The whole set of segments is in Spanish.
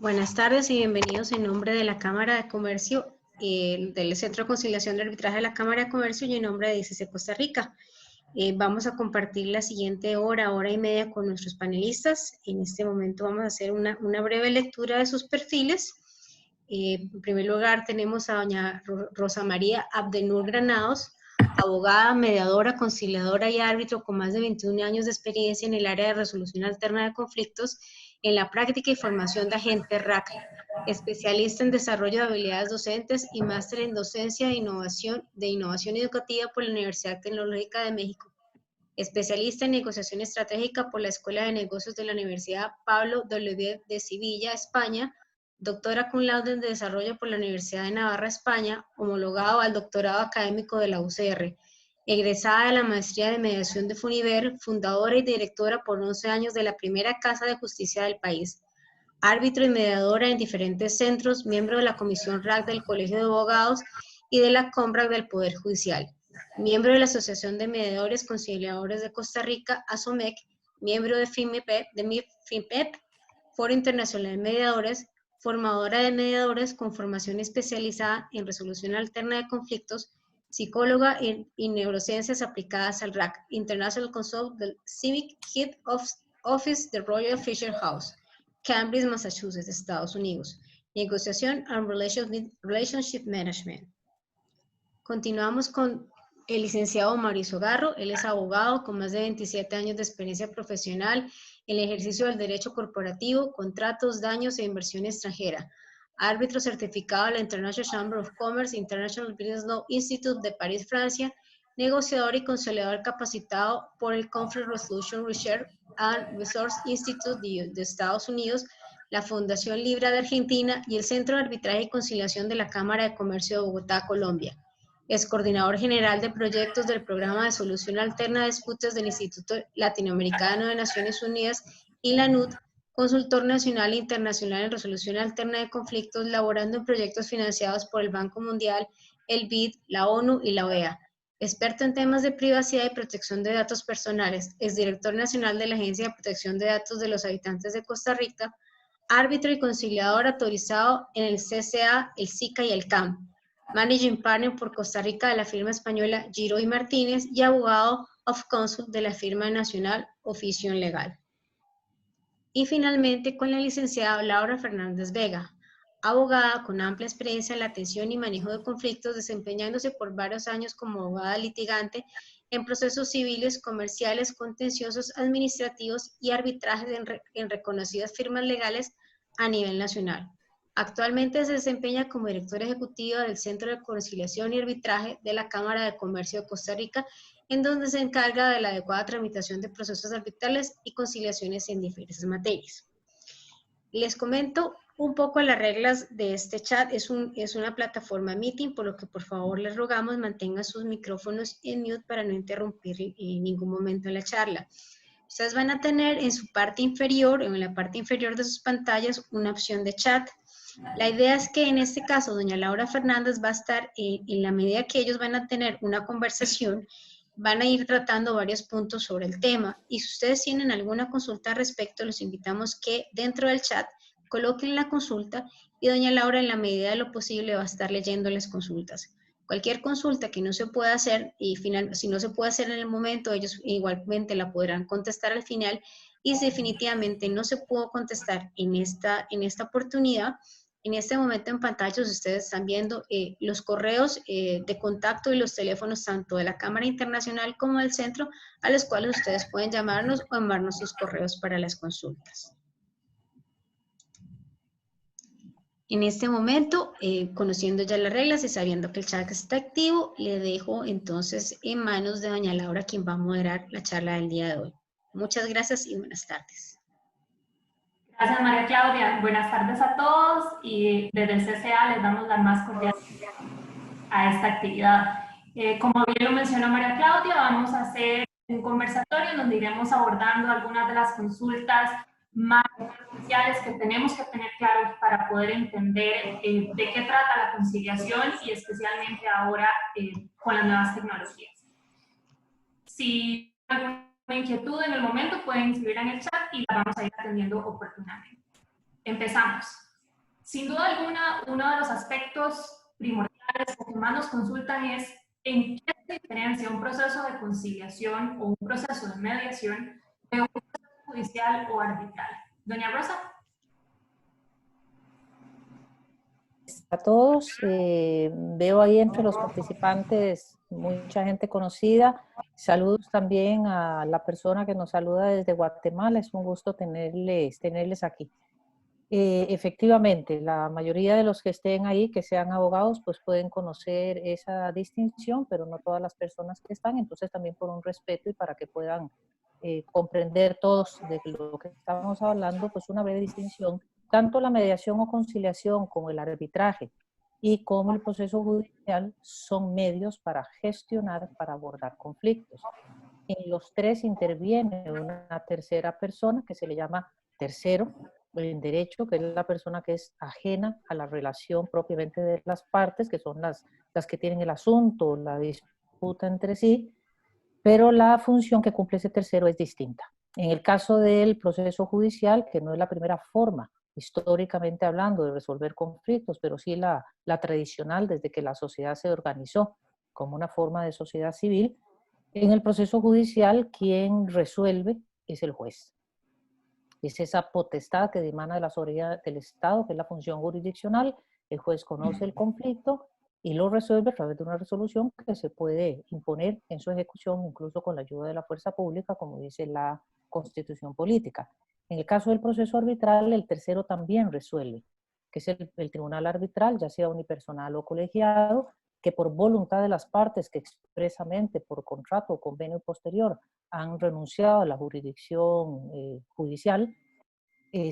Buenas tardes y bienvenidos en nombre de la Cámara de Comercio, del Centro de Conciliación de Arbitraje de la Cámara de Comercio y en nombre de ICC Costa Rica. Vamos a compartir la siguiente hora y media con nuestros panelistas. En este momento vamos a hacer una breve lectura de sus perfiles. En primer lugar tenemos a doña Rosa María Abdenur Granados, abogada, mediadora, conciliadora y árbitro con más de 21 años de experiencia en el área de resolución alterna de conflictos en la práctica y formación de agentes RAC, especialista en desarrollo de habilidades docentes y máster en docencia de innovación educativa por la Universidad Tecnológica de México, especialista en negociación estratégica por la Escuela de Negocios de la Universidad Pablo W. de Sevilla, España, doctora cum laude en Desarrollo por la Universidad de Navarra, España, homologado al doctorado académico de la UCR, egresada de la Maestría de Mediación de Funiver, fundadora y directora por 11 años de la primera Casa de Justicia del país, árbitro y mediadora en diferentes centros, miembro de la Comisión RAC del Colegio de Abogados y de la COMRAC del Poder Judicial, miembro de la Asociación de Mediadores Conciliadores de Costa Rica, ASOMEC, miembro de FIMPEP, Foro Internacional de Mediadores, formadora de mediadores con formación especializada en resolución alterna de conflictos, psicóloga en neurociencias aplicadas al RAC, International Consult del Civic Head Office de Royal Fisher House, Cambridge, Massachusetts, Estados Unidos. Negociación and Relationship Management. Continuamos con el licenciado Mauricio Garro. Él es abogado con más de 27 años de experiencia profesional en el ejercicio del derecho corporativo, contratos, daños e inversión extranjera. Árbitro certificado de la International Chamber of Commerce, International Business Law Institute de París, Francia. Negociador y conciliador capacitado por el Conflict Resolution Research and Resource Institute de Estados Unidos, la Fundación Libra de Argentina y el Centro de Arbitraje y Conciliación de la Cámara de Comercio de Bogotá, Colombia. Es coordinador general de proyectos del Programa de Solución Alterna de Disputas del Instituto Latinoamericano de Naciones Unidas y la NUT, consultor nacional e internacional en resolución alterna de conflictos, laborando en proyectos financiados por el Banco Mundial, el BID, la ONU y la OEA. Experto en temas de privacidad y protección de datos personales, es director nacional de la Agencia de Protección de Datos de los Habitantes de Costa Rica, árbitro y conciliador autorizado en el CCA, el SICA y el CAM. Managing Partner por Costa Rica de la firma española Giro y Martínez y abogado of counsel de la firma nacional Ofición Legal. Y finalmente con la licenciada Laura Fernández Vega, abogada con amplia experiencia en la atención y manejo de conflictos, desempeñándose por varios años como abogada litigante en procesos civiles, comerciales, contenciosos, administrativos y arbitrajes en reconocidas firmas legales a nivel nacional. Actualmente se desempeña como directora ejecutiva del Centro de Conciliación y Arbitraje de la Cámara de Comercio de Costa Rica, en donde se encarga de la adecuada tramitación de procesos arbitrales y conciliaciones en diferentes materias. Les comento un poco las reglas de este chat. Es una plataforma meeting, por lo que por favor les rogamos mantengan sus micrófonos en mute para no interrumpir en ningún momento en la charla. Ustedes van a tener en su parte inferior, en la parte inferior de sus pantallas, una opción de chat. La idea es que en este caso doña Laura Fernández va a estar, en la medida que ellos van a tener una conversación, van a ir tratando varios puntos sobre el tema. Y si ustedes tienen alguna consulta al respecto, los invitamos que dentro del chat coloquen la consulta y doña Laura en la medida de lo posible va a estar leyendo las consultas. Cualquier consulta que no se pueda hacer, si no se puede hacer en el momento, ellos igualmente la podrán contestar al final. Y si definitivamente no se pudo contestar en esta oportunidad, en este momento en pantalla ustedes están viendo los correos de contacto y los teléfonos tanto de la Cámara Internacional como del Centro, a los cuales ustedes pueden llamarnos o enviarnos sus correos para las consultas. En este momento, conociendo ya las reglas y sabiendo que el chat está activo, le dejo entonces en manos de doña Laura, quien va a moderar la charla del día de hoy. Muchas gracias y buenas tardes. Gracias, María Claudia. Buenas tardes a todos y desde el CCA les damos la más cordial a esta actividad. Como bien lo mencionó María Claudia, vamos a hacer un conversatorio en donde iremos abordando algunas de las consultas más esenciales que tenemos que tener claros para poder entender de qué trata la conciliación y especialmente ahora con las nuevas tecnologías. Si hay alguna inquietud en el momento pueden escribir en el chat y la vamos a ir atendiendo oportunamente. Empezamos. Sin duda alguna, uno de los aspectos primordiales o que más nos consultan es en qué se diferencia un proceso de conciliación o un proceso de mediación de un proceso judicial o arbitral. Doña Rosa. A todos, veo ahí entre los participantes mucha gente conocida. Saludos también a la persona que nos saluda desde Guatemala. Es un gusto tenerles aquí. Efectivamente, la mayoría de los que estén ahí, que sean abogados, pues pueden conocer esa distinción, pero no todas las personas que están. Entonces también por un respeto y para que puedan comprender todos de lo que estamos hablando, pues una breve distinción. Tanto la mediación o conciliación como el arbitraje y como el proceso judicial son medios para gestionar, para abordar conflictos. En los tres interviene una tercera persona que se le llama tercero en derecho, que es la persona que es ajena a la relación propiamente de las partes, que son las que tienen el asunto, la disputa entre sí, pero la función que cumple ese tercero es distinta. En el caso del proceso judicial, que no es la primera forma, históricamente hablando, de resolver conflictos, pero sí la tradicional desde que la sociedad se organizó como una forma de sociedad civil, en el proceso judicial quien resuelve es el juez. Es esa potestad que dimana de la soberanía del Estado, que es la función jurisdiccional. El juez conoce el conflicto y lo resuelve a través de una resolución que se puede imponer en su ejecución, incluso con la ayuda de la fuerza pública, como dice la Constitución política. En el caso del proceso arbitral, el tercero también resuelve, que es el tribunal arbitral, ya sea unipersonal o colegiado, que por voluntad de las partes que expresamente por contrato o convenio posterior han renunciado a la jurisdicción judicial,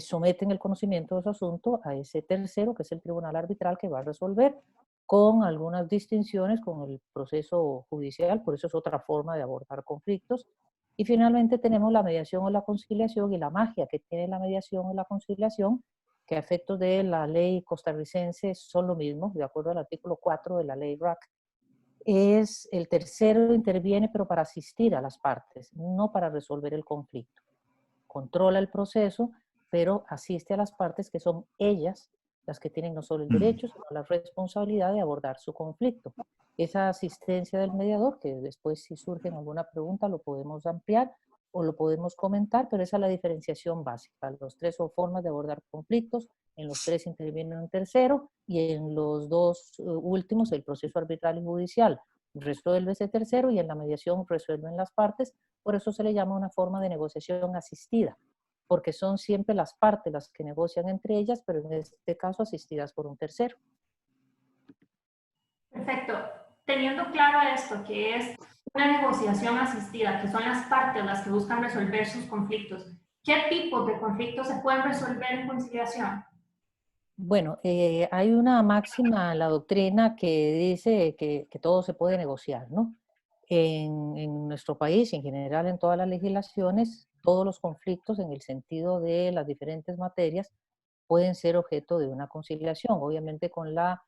someten el conocimiento de su asunto a ese tercero, que es el tribunal arbitral, que va a resolver con algunas distinciones con el proceso judicial, por eso es otra forma de abordar conflictos. Y finalmente tenemos la mediación o la conciliación, y la magia que tiene la mediación o la conciliación, que a efectos de la ley costarricense son lo mismo, de acuerdo al artículo 4 de la ley RAC, es el tercero interviene pero para asistir a las partes, no para resolver el conflicto. Controla el proceso, pero asiste a las partes que son ellas las que tienen no solo el derecho, sino la responsabilidad de abordar su conflicto. Esa asistencia del mediador, que después si surge alguna pregunta lo podemos ampliar o lo podemos comentar, pero esa es la diferenciación básica. Los tres son formas de abordar conflictos, en los tres interviene un tercero y en los dos últimos, el proceso arbitral y judicial, resuelve ese tercero y en la mediación resuelven las partes. Por eso se le llama una forma de negociación asistida, porque son siempre las partes las que negocian entre ellas, pero en este caso asistidas por un tercero. Perfecto. Teniendo claro esto, que es una negociación asistida, que son las partes las que buscan resolver sus conflictos, ¿qué tipos de conflictos se pueden resolver en conciliación? Bueno, hay una máxima en la doctrina que dice que todo se puede negociar, ¿no? En nuestro país, en general en todas las legislaciones, todos los conflictos en el sentido de las diferentes materias pueden ser objeto de una conciliación, obviamente con la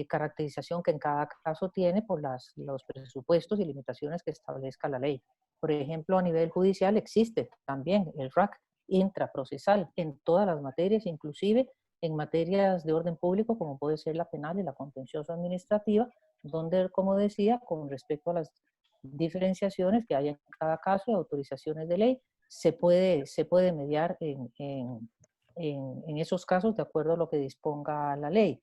caracterización que en cada caso tiene por los presupuestos y limitaciones que establezca la ley. Por ejemplo, a nivel judicial existe también el RAC intraprocesal en todas las materias, inclusive en materias de orden público, como puede ser la penal y la contencioso administrativa, donde, como decía, con respecto a las diferenciaciones que hay en cada caso y autorizaciones de ley, se puede mediar en esos casos de acuerdo a lo que disponga la ley.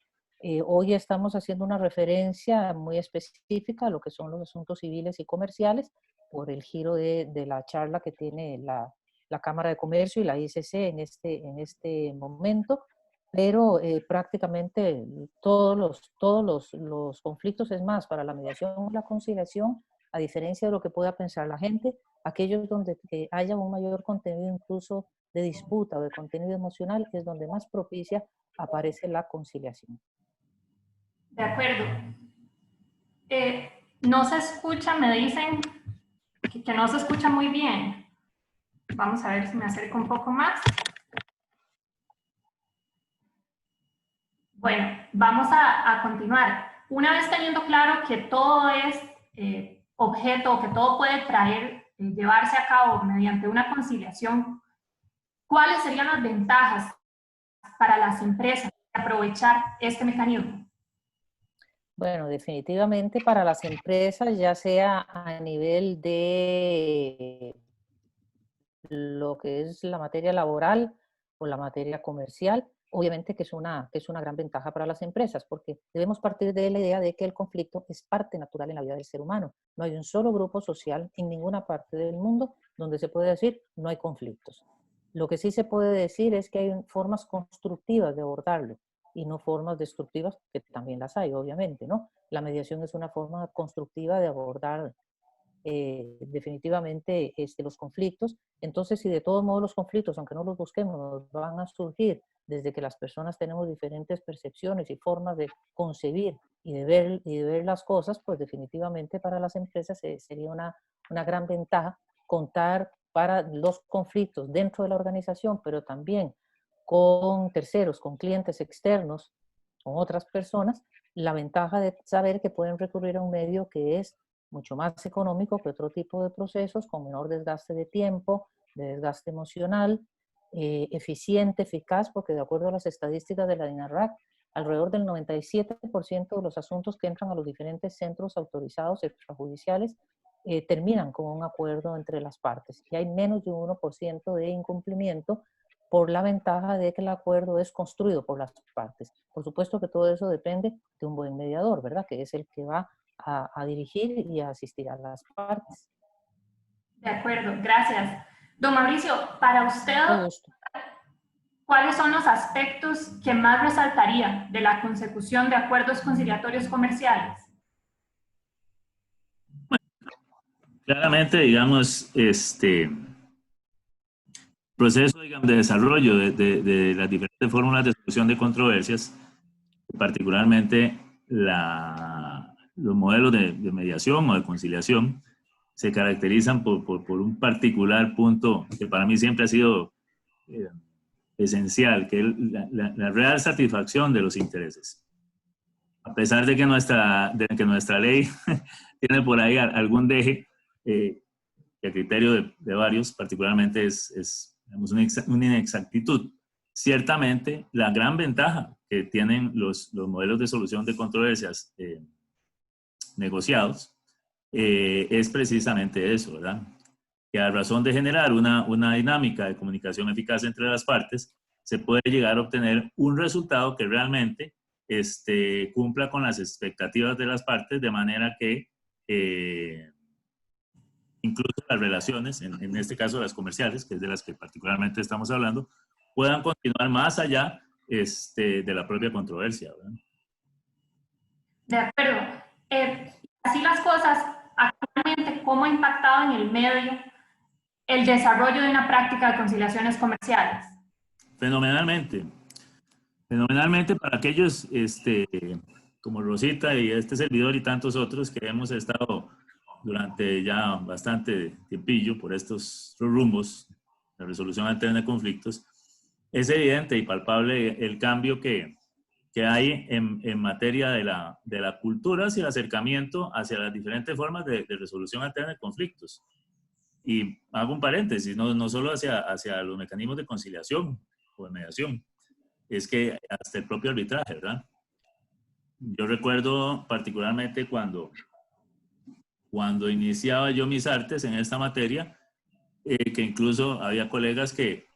Hoy estamos haciendo una referencia muy específica a lo que son los asuntos civiles y comerciales por el giro de la charla que tiene la Cámara de Comercio y la ICC en este momento, pero prácticamente todos los conflictos, es más, para la mediación y la conciliación, a diferencia de lo que pueda pensar la gente, aquellos donde haya un mayor contenido incluso de disputa o de contenido emocional, es donde más propicia aparece la conciliación. De acuerdo. No se escucha, me dicen que no se escucha muy bien. Vamos a ver si me acerco un poco más. Bueno, vamos a continuar. Una vez teniendo claro que todo es objeto, que todo puede llevarse a cabo mediante una conciliación, ¿cuáles serían las ventajas para las empresas aprovechar este mecanismo? Bueno, definitivamente para las empresas, ya sea a nivel de lo que es la materia laboral o la materia comercial, obviamente que es una gran ventaja para las empresas, porque debemos partir de la idea de que el conflicto es parte natural en la vida del ser humano. No hay un solo grupo social en ninguna parte del mundo donde se puede decir no hay conflictos. Lo que sí se puede decir es que hay formas constructivas de abordarlo y no formas destructivas, que también las hay, obviamente, ¿no? La mediación es una forma constructiva de abordar definitivamente los conflictos. Entonces, si de todos modos los conflictos, aunque no los busquemos, nos van a surgir desde que las personas tenemos diferentes percepciones y formas de concebir y de ver las cosas, pues definitivamente para las empresas sería una gran ventaja contar para los conflictos dentro de la organización, pero también con terceros, con clientes externos, con otras personas, la ventaja de saber que pueden recurrir a un medio que es mucho más económico que otro tipo de procesos, con menor desgaste de tiempo, de desgaste emocional, eficiente, eficaz, porque de acuerdo a las estadísticas de la DINARRAC, alrededor del 97% de los asuntos que entran a los diferentes centros autorizados extrajudiciales terminan con un acuerdo entre las partes. Y hay menos de un 1% de incumplimiento por la ventaja de que el acuerdo es construido por las partes. Por supuesto que todo eso depende de un buen mediador, ¿verdad? Que es el que va a dirigir y a asistir a las partes. De acuerdo, gracias. Don Mauricio, para usted, ¿cuáles son los aspectos que más resaltaría de la consecución de acuerdos conciliatorios comerciales? Bueno, claramente, digamos, proceso, digamos, de desarrollo de las diferentes fórmulas de solución de controversias, particularmente los modelos de mediación o de conciliación, se caracterizan por un particular punto que para mí siempre ha sido esencial, que es la real satisfacción de los intereses. A pesar de que nuestra ley tiene por ahí algún deje, que a criterio de varios, particularmente es digamos, una inexactitud. Ciertamente, la gran ventaja que tienen los modelos de solución de controversias negociados es precisamente eso, ¿verdad? Que a razón de generar una dinámica de comunicación eficaz entre las partes, se puede llegar a obtener un resultado que realmente cumpla con las expectativas de las partes, de manera que incluso las relaciones, en este caso las comerciales, que es de las que particularmente estamos hablando, puedan continuar más allá de la propia controversia, ¿verdad? De acuerdo. Así las cosas, actualmente, ¿cómo ha impactado en el medio el desarrollo de una práctica de conciliaciones comerciales? Fenomenalmente. Fenomenalmente para aquellos como Rosita y este servidor y tantos otros que hemos estado durante ya bastante tiempillo por estos rumbos de resolución alterna de conflictos, es evidente y palpable el cambio que hay en materia de la cultura hacia el acercamiento hacia las diferentes formas de resolución alterna de conflictos. Y hago un paréntesis, no solo hacia los mecanismos de conciliación o de mediación, es que hasta el propio arbitraje, ¿verdad? Yo recuerdo particularmente cuando iniciaba yo mis artes en esta materia, que incluso había colegas que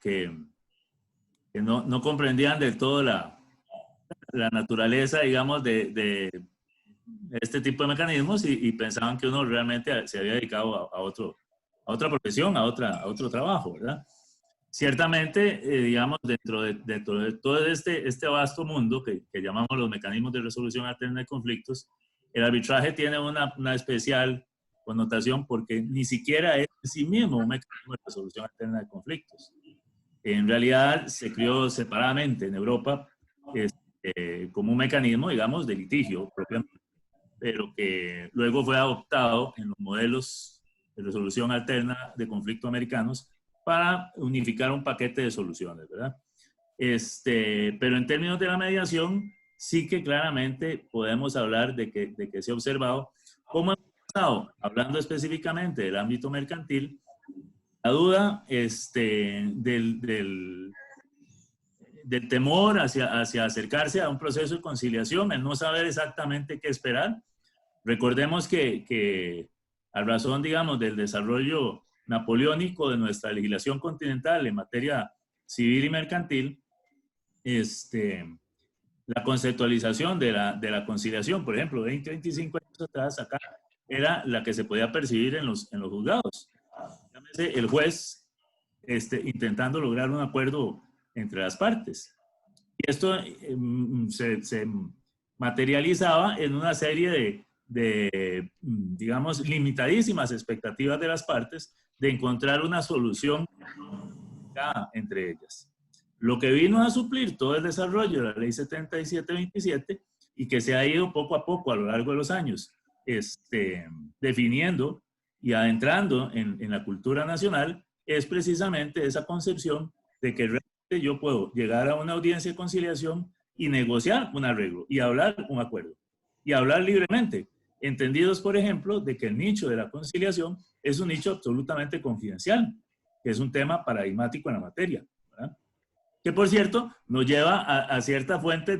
no comprendían del todo la naturaleza, digamos, de este tipo de mecanismos y pensaban que uno realmente se había dedicado a otra profesión, a otro trabajo, ¿verdad? Ciertamente, digamos, dentro de todo este vasto mundo que llamamos los mecanismos de resolución alterna de conflictos, el arbitraje tiene una especial connotación porque ni siquiera es en sí mismo un mecanismo de resolución alterna de conflictos. En realidad se creó separadamente en Europa como un mecanismo, digamos, de litigio propiamente, pero que luego fue adoptado en los modelos de resolución alterna de conflictos americanos para unificar un paquete de soluciones, ¿verdad? Pero en términos de la mediación, sí que claramente podemos hablar de que se ha observado cómo hemos pasado, hablando específicamente del ámbito mercantil, la duda del temor hacia acercarse a un proceso de conciliación, el no saber exactamente qué esperar. Recordemos que a razón, digamos, del desarrollo napoleónico de nuestra legislación continental en materia civil y mercantil, la conceptualización de la conciliación, por ejemplo, 20, 25 años atrás, acá, era la que se podía percibir en los juzgados. El juez intentando lograr un acuerdo entre las partes. Y esto se materializaba en una serie de, digamos, limitadísimas expectativas de las partes de encontrar una solución entre ellas. Lo que vino a suplir todo el desarrollo de la Ley 7727 y que se ha ido poco a poco a lo largo de los años definiendo y adentrando en la cultura nacional es precisamente esa concepción de que realmente yo puedo llegar a una audiencia de conciliación y negociar un arreglo y hablar un acuerdo y hablar libremente, entendidos, por ejemplo, de que el nicho de la conciliación es un nicho absolutamente confidencial, que es un tema paradigmático en la materia, ¿verdad? Que, por cierto, nos lleva a cierta fuente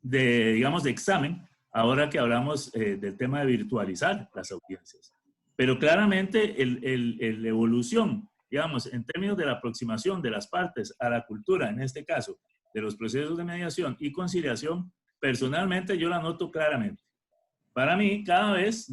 digamos, de examen, ahora que hablamos del tema de virtualizar las audiencias. Pero claramente la evolución, digamos, en términos de la aproximación de las partes a la cultura, en este caso, de los procesos de mediación y conciliación, personalmente yo la noto claramente. Para mí, cada vez,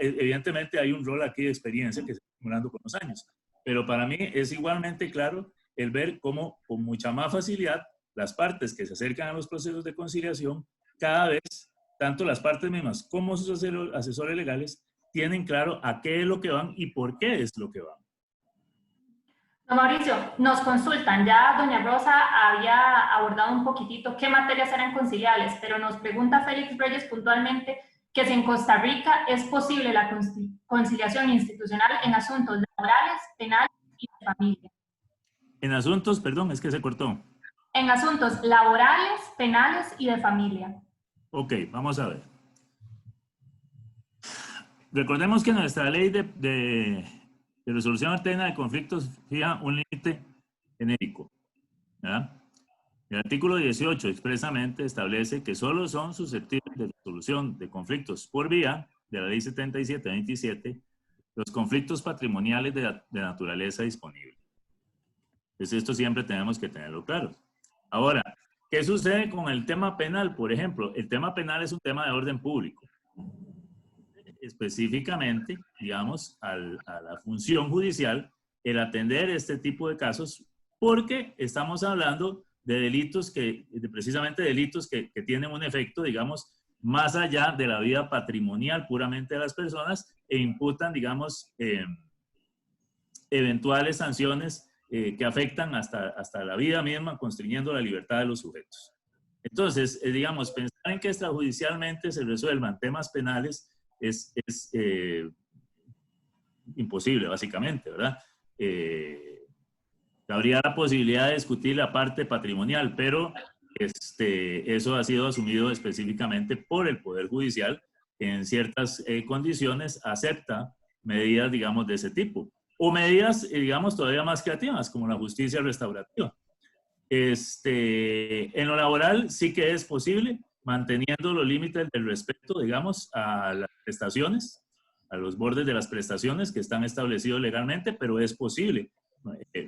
evidentemente hay un rol aquí de experiencia que se está acumulando con los años, pero para mí es igualmente claro el ver cómo con mucha más facilidad las partes que se acercan a los procesos de conciliación, cada vez, tanto las partes mismas como sus asesores legales, tienen claro a qué es lo que van y por qué es lo que van. Don Mauricio, nos consultan, ya doña Rosa había abordado un poquitito qué materias eran conciliables, pero nos pregunta Félix Reyes puntualmente que si en Costa Rica es posible la conciliación institucional en asuntos laborales, penales y de familia. En asuntos, perdón, es que se cortó. En asuntos laborales, penales y de familia. Ok, vamos a ver. Recordemos que nuestra ley de resolución alterna de conflictos fija un límite genérico, ¿verdad? El artículo 18 expresamente establece que solo son susceptibles de resolución de conflictos por vía de la ley 7727 los conflictos patrimoniales de naturaleza disponible. Entonces esto siempre tenemos que tenerlo claro. Ahora, ¿qué sucede con el tema penal? Por ejemplo, el tema penal es un tema de orden público. Específicamente, digamos, a la función judicial, el atender este tipo de casos, porque estamos hablando de delitos precisamente delitos que tienen un efecto, digamos, más allá de la vida patrimonial puramente de las personas e imputan, digamos, eventuales sanciones que afectan hasta la vida misma, constriñendo la libertad de los sujetos. Entonces, digamos, pensar en que extrajudicialmente se resuelvan temas penales es imposible, básicamente, ¿verdad? Habría la posibilidad de discutir la parte patrimonial, pero eso ha sido asumido específicamente por el Poder Judicial, que en ciertas condiciones acepta medidas, digamos, de ese tipo. O medidas, digamos, todavía más creativas, como la justicia restaurativa. En lo laboral sí que es posible, manteniendo los límites del respeto, digamos, a las prestaciones, a los bordes de las prestaciones que están establecidos legalmente, pero es posible,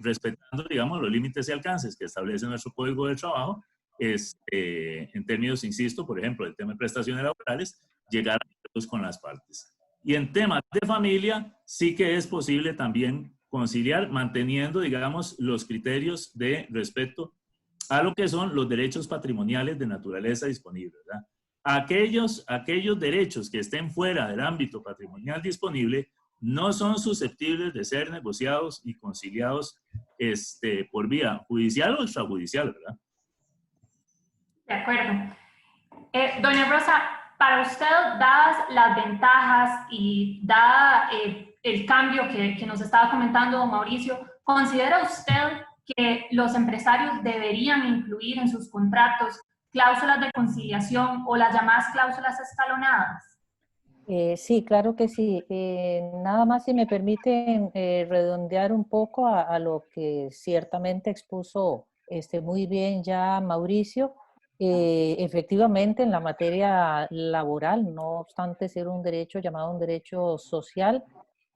respetando, digamos, los límites y alcances que establece nuestro Código de Trabajo, en términos, insisto, por ejemplo, el tema de prestaciones laborales, llegar a acuerdos con las partes. Y en temas de familia, sí que es posible también conciliar, manteniendo, digamos, los criterios de respeto a lo que son los derechos patrimoniales de naturaleza disponible, ¿verdad? Aquellos derechos que estén fuera del ámbito patrimonial disponible no son susceptibles de ser negociados y conciliados por vía judicial o extrajudicial, ¿verdad? De acuerdo. Doña Rosa, para usted, dadas las ventajas y dada el cambio que nos estaba comentando don Mauricio, ¿considera usted que los empresarios deberían incluir en sus contratos cláusulas de conciliación o las llamadas cláusulas escalonadas? Sí, claro que sí. Nada más si me permiten redondear un poco a lo que ciertamente expuso muy bien ya Mauricio. Efectivamente, en la materia laboral, no obstante ser un derecho llamado un derecho social,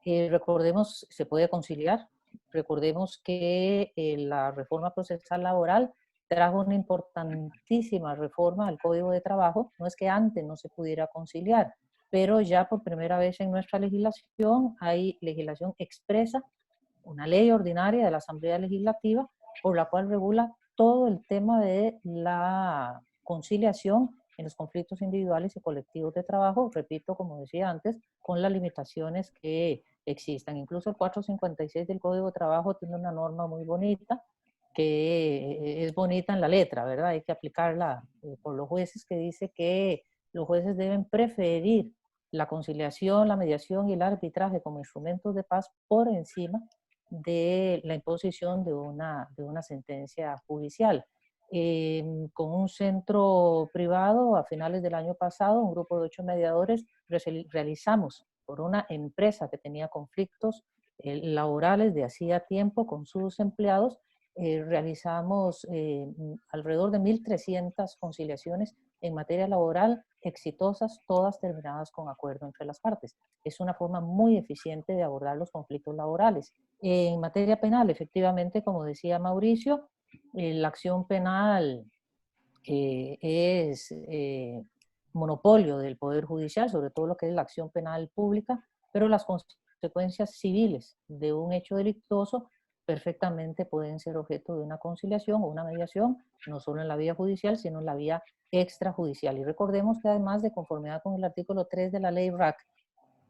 recordemos, se puede conciliar. Recordemos que la reforma procesal laboral trajo una importantísima reforma al Código de Trabajo. No es que antes no se pudiera conciliar, pero ya por primera vez en nuestra legislación hay legislación expresa, una ley ordinaria de la Asamblea Legislativa, por la cual regula todo el tema de la conciliación en los conflictos individuales y colectivos de trabajo, repito, como decía antes, con las limitaciones que existan. Incluso el 456 del Código de Trabajo tiene una norma muy bonita, que es bonita en la letra, ¿verdad? Hay que aplicarla por los jueces, que dice que los jueces deben preferir la conciliación, la mediación y el arbitraje como instrumentos de paz por encima de la imposición de una sentencia judicial. Con un centro privado, a finales del año pasado, un grupo de 8 mediadores realizamos por una empresa que tenía conflictos laborales de hacía tiempo con sus empleados, realizamos alrededor de 1.300 conciliaciones en materia laboral exitosas, todas terminadas con acuerdo entre las partes. Es una forma muy eficiente de abordar los conflictos laborales. En materia penal, efectivamente, como decía Mauricio, la acción penal es monopolio del Poder Judicial, sobre todo lo que es la acción penal pública, pero las consecuencias civiles de un hecho delictuoso perfectamente pueden ser objeto de una conciliación o una mediación, no solo en la vía judicial, sino en la vía extrajudicial. Y recordemos que además, de conformidad con el artículo 3 de la ley RAC,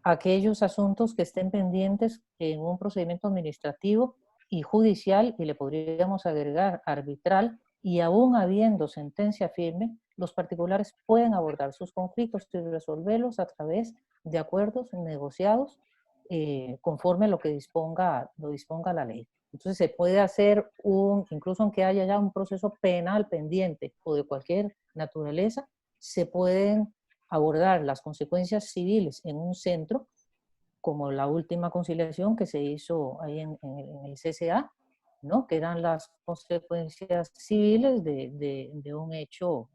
aquellos asuntos que estén pendientes en un procedimiento administrativo y judicial, y le podríamos agregar arbitral, y aún habiendo sentencia firme, los particulares pueden abordar sus conflictos y resolverlos a través de acuerdos negociados conforme lo disponga la ley. Entonces se puede hacer incluso aunque haya ya un proceso penal pendiente o de cualquier naturaleza, se pueden abordar las consecuencias civiles en un centro, como la última conciliación que se hizo ahí en el CCA, ¿no? Que eran las consecuencias civiles de un hecho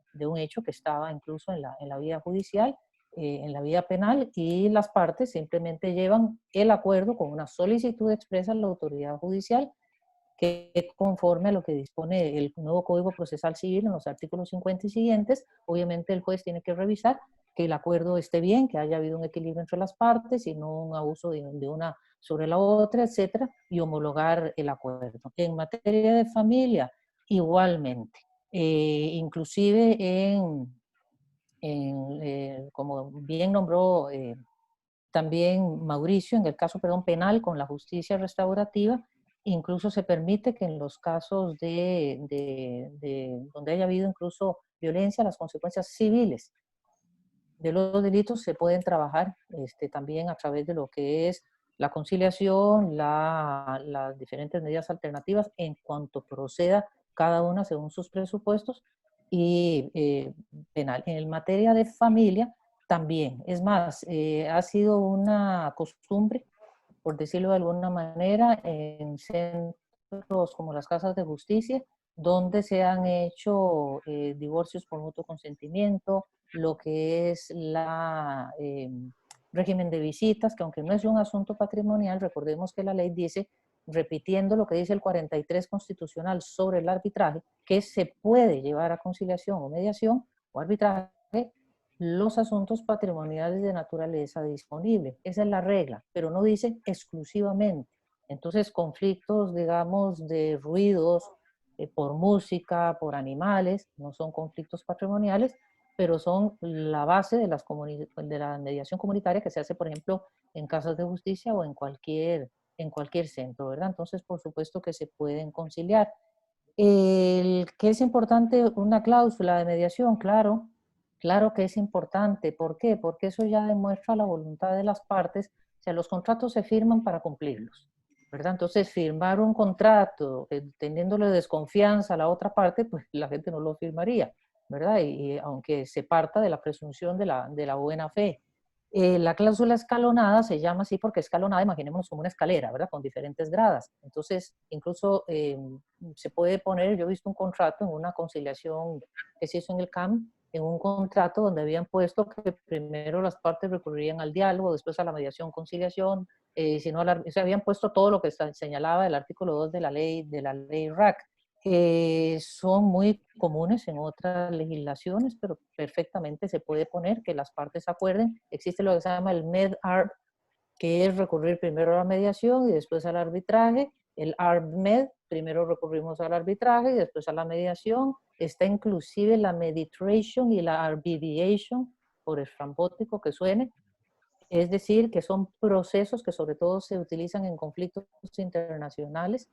que estaba incluso en la vía judicial, en la vía penal, y las partes simplemente llevan el acuerdo con una solicitud expresa a la autoridad judicial, que conforme a lo que dispone el nuevo Código Procesal Civil en los artículos 50 y siguientes, obviamente el juez tiene que revisar que el acuerdo esté bien, que haya habido un equilibrio entre las partes y no un abuso de una sobre la otra, etcétera, y homologar el acuerdo. En materia de familia, igualmente. Inclusive como bien nombró también Mauricio, en el caso, penal con la justicia restaurativa, incluso se permite que en los casos donde haya habido incluso violencia, las consecuencias civiles de los delitos se pueden trabajar también a través de lo que es la conciliación, las diferentes medidas alternativas en cuanto proceda cada una según sus presupuestos, y penal. En materia de familia también, es más, ha sido una costumbre, por decirlo de alguna manera, en centros como las casas de justicia, donde se han hecho divorcios por mutuo consentimiento, lo que es régimen de visitas, que aunque no es un asunto patrimonial, recordemos que la ley dice, repitiendo lo que dice el 43 constitucional sobre el arbitraje, que se puede llevar a conciliación o mediación o arbitraje los asuntos patrimoniales de naturaleza disponible. Esa es la regla, pero no dice exclusivamente. Entonces, conflictos, digamos, de ruidos por música, por animales, no son conflictos patrimoniales, pero son la base de la mediación comunitaria que se hace, por ejemplo, en casas de justicia o en cualquier centro, ¿verdad? Entonces, por supuesto que se pueden conciliar. ¿Qué es importante? Una cláusula de mediación, claro, claro que es importante. ¿Por qué? Porque eso ya demuestra la voluntad de las partes. O sea, los contratos se firman para cumplirlos, ¿verdad? Entonces, firmar un contrato teniéndole desconfianza a la otra parte, pues la gente no lo firmaría, ¿verdad? Y aunque se parta de la presunción de la buena fe. La cláusula escalonada se llama así porque escalonada, imaginémonos como una escalera, ¿verdad? Con diferentes gradas. Entonces, incluso se puede poner, yo he visto un contrato en una conciliación que se hizo en el CAM, en un contrato donde habían puesto que primero las partes recurrirían al diálogo, después a la mediación, conciliación, si no, o sea, habían puesto todo lo que señalaba el artículo 2 de la ley RAC. Son muy comunes en otras legislaciones, pero perfectamente se puede poner que las partes acuerden. Existe lo que se llama el MED-ARB, que es recurrir primero a la mediación y después al arbitraje. El ARB-MED, primero recurrimos al arbitraje y después a la mediación. Está inclusive la mediation y la arbidiation, por estrambótico que suene. Es decir, que son procesos que sobre todo se utilizan en conflictos internacionales.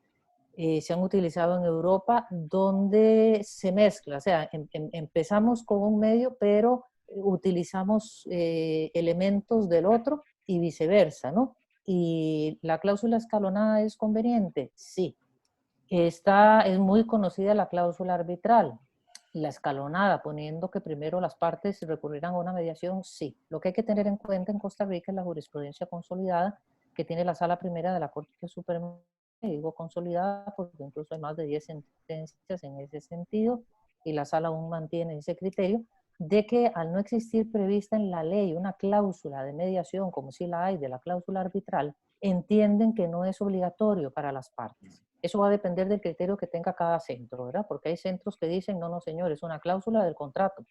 Se han utilizado en Europa, donde se mezcla, o sea, empezamos con un medio, pero utilizamos elementos del otro y viceversa, ¿no? ¿Y la cláusula escalonada es conveniente? Sí. Es muy conocida la cláusula arbitral. La escalonada, poniendo que primero las partes recurrirán a una mediación, sí. Lo que hay que tener en cuenta en Costa Rica es la jurisprudencia consolidada que tiene la Sala Primera de la Corte Suprema. Digo consolidada porque incluso hay más de 10 sentencias en ese sentido, y la Sala aún mantiene ese criterio de que al no existir prevista en la ley una cláusula de mediación, como si la hay de la cláusula arbitral, entienden que no es obligatorio para las partes. Eso va a depender del criterio que tenga cada centro, ¿verdad? Porque hay centros que dicen, no, no, señor, es una cláusula del contrato,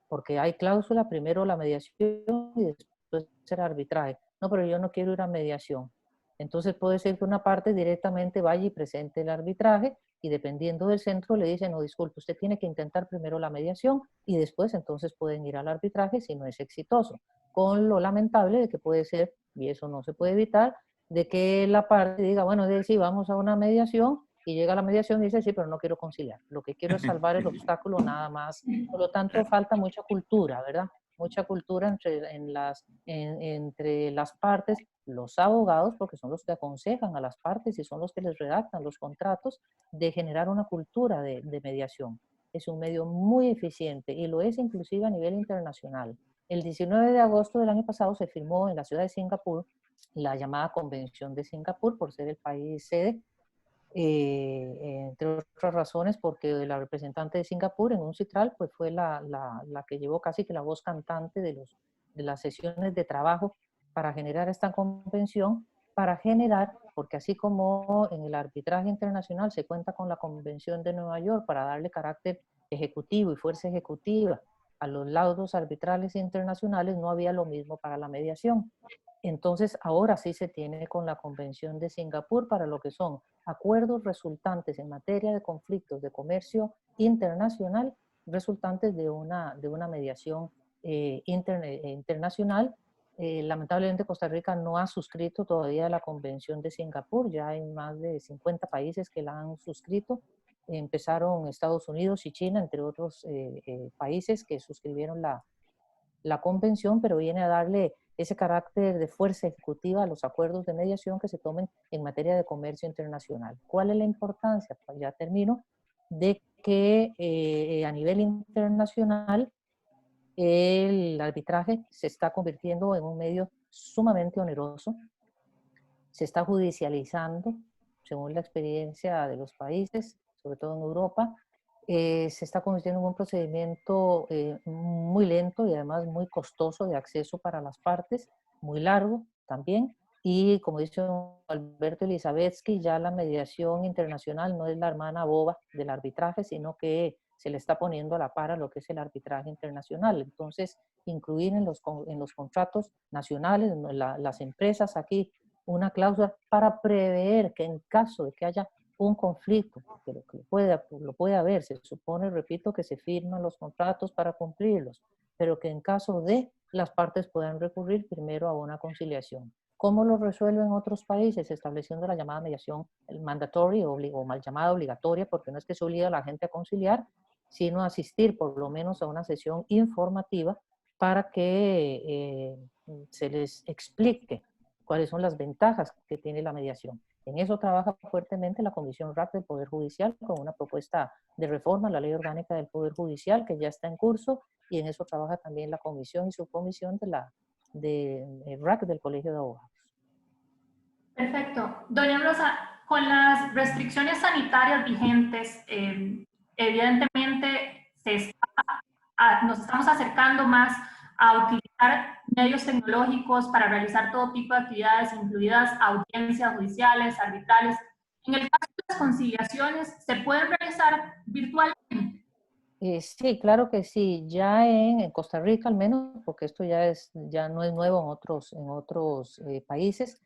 porque hay cláusula, primero la mediación y después el arbitraje. No, pero yo no quiero ir a mediación. Entonces puede ser que una parte directamente vaya y presente el arbitraje y dependiendo del centro le dicen, no, disculpe, usted tiene que intentar primero la mediación y después entonces pueden ir al arbitraje si no es exitoso. Con lo lamentable de que puede ser, y eso no se puede evitar, de que la parte diga, bueno, sí, vamos a una mediación, y llega a la mediación y dice, sí, pero no quiero conciliar. Lo que quiero es salvar el obstáculo nada más. Por lo tanto, falta mucha cultura, ¿verdad? Mucha cultura entre las partes, los abogados, porque son los que aconsejan a las partes y son los que les redactan los contratos, de generar una cultura de mediación. Es un medio muy eficiente y lo es inclusive a nivel internacional. El 19 de agosto del año pasado se firmó en la ciudad de Singapur la llamada Convención de Singapur, por ser el país sede, entre otras razones porque la representante de Singapur en un CITRAL pues fue la que llevó casi que la voz cantante de las sesiones de trabajo para generar esta convención, para generar, porque así como en el arbitraje internacional se cuenta con la Convención de Nueva York para darle carácter ejecutivo y fuerza ejecutiva a los laudos arbitrales internacionales, no había lo mismo para la mediación. Entonces, ahora sí se tiene con la Convención de Singapur para lo que son acuerdos resultantes en materia de conflictos de comercio internacional, resultantes de una mediación internacional. Lamentablemente Costa Rica no ha suscrito todavía la Convención de Singapur, ya hay más de 50 países que la han suscrito. Empezaron Estados Unidos y China, entre otros países que suscribieron la convención, pero viene a darle ese carácter de fuerza ejecutiva a los acuerdos de mediación que se tomen en materia de comercio internacional. ¿Cuál es la importancia? Pues ya termino, de que a nivel internacional el arbitraje se está convirtiendo en un medio sumamente oneroso, se está judicializando, según la experiencia de los países, sobre todo en Europa, se está convirtiendo en un procedimiento muy lento y además muy costoso de acceso para las partes, muy largo también. Y como dice Alberto Elizabetsky, ya la mediación internacional no es la hermana boba del arbitraje, sino que se le está poniendo a la par a lo que es el arbitraje internacional. Entonces, incluir en los contratos nacionales, las empresas aquí, una cláusula para prever que en caso de que haya un conflicto, que lo puede haber, se supone, repito, que se firman los contratos para cumplirlos, pero que en caso de las partes puedan recurrir primero a una conciliación. ¿Cómo lo resuelven otros países? Estableciendo la llamada mediación mandatory o mal llamada obligatoria, porque no es que se obliga a la gente a conciliar, sino a asistir por lo menos a una sesión informativa para que se les explique cuáles son las ventajas que tiene la mediación. En eso trabaja fuertemente la Comisión RAC del Poder Judicial con una propuesta de reforma a la Ley Orgánica del Poder Judicial que ya está en curso, y en eso trabaja también la Comisión y Subcomisión de RAC del Colegio de Abogados. Perfecto. Doña Rosa, con las restricciones sanitarias vigentes, evidentemente nos estamos acercando más a utilizar medios tecnológicos para realizar todo tipo de actividades, incluidas audiencias judiciales, arbitrales. En el caso de las conciliaciones, ¿se pueden realizar virtualmente? Sí, claro que sí. Ya en Costa Rica al menos, porque esto ya no es nuevo en otros países,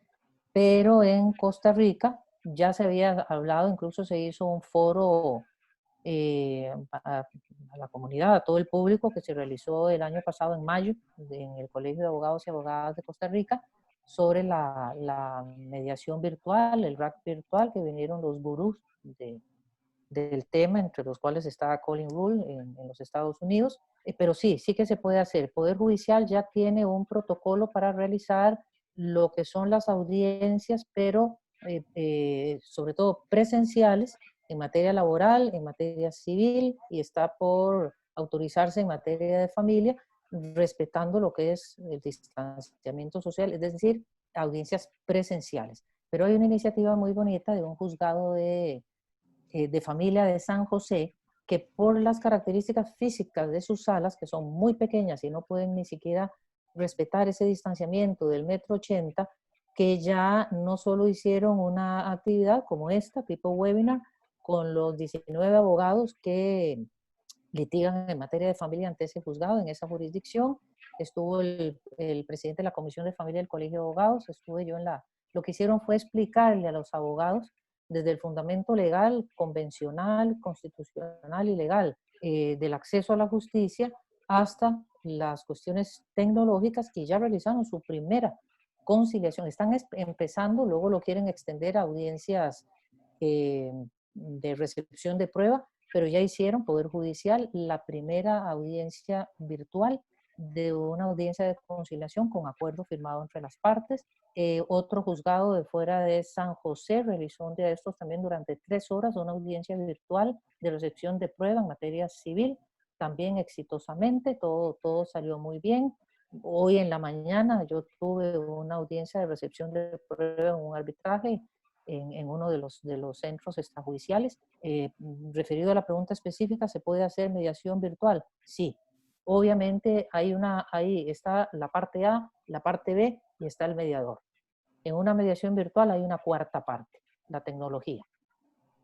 pero en Costa Rica ya se había hablado, incluso se hizo un foro a la comunidad, a todo el público, que se realizó el año pasado en mayo en el Colegio de Abogados y Abogadas de Costa Rica, sobre la mediación virtual, el RAC virtual, que vinieron los gurús del tema, entre los cuales está Colin Rule en los Estados Unidos. Pero sí que se puede hacer. El Poder Judicial ya tiene un protocolo para realizar lo que son las audiencias, pero sobre todo presenciales, en materia laboral, en materia civil, y está por autorizarse en materia de familia, respetando lo que es el distanciamiento social, es decir, audiencias presenciales. Pero hay una iniciativa muy bonita de un juzgado de familia de San José, que por las características físicas de sus salas, que son muy pequeñas y no pueden ni siquiera respetar ese distanciamiento del 1,80 m, que ya no solo hicieron una actividad como esta, tipo webinar, con los 19 abogados que litigan en materia de familia ante ese juzgado, en esa jurisdicción. Estuvo el presidente de la Comisión de Familia del Colegio de Abogados, estuve yo lo que hicieron fue explicarle a los abogados desde el fundamento legal, convencional, constitucional y legal del acceso a la justicia, hasta las cuestiones tecnológicas, que ya realizaron su primera conciliación. Están empezando, luego lo quieren extender a audiencias de recepción de prueba, pero ya hicieron, Poder Judicial, la primera audiencia virtual de una audiencia de conciliación con acuerdo firmado entre las partes. Otro juzgado de fuera de San José realizó un día de estos también durante 3 horas una audiencia virtual de recepción de prueba en materia civil, también exitosamente, todo salió muy bien. Hoy en la mañana yo tuve una audiencia de recepción de prueba en un arbitraje en uno de los centros extrajudiciales. Referido a la pregunta específica, ¿se puede hacer mediación virtual? Sí. Obviamente ahí está la parte A, la parte B y está el mediador. En una mediación virtual hay una cuarta parte, la tecnología,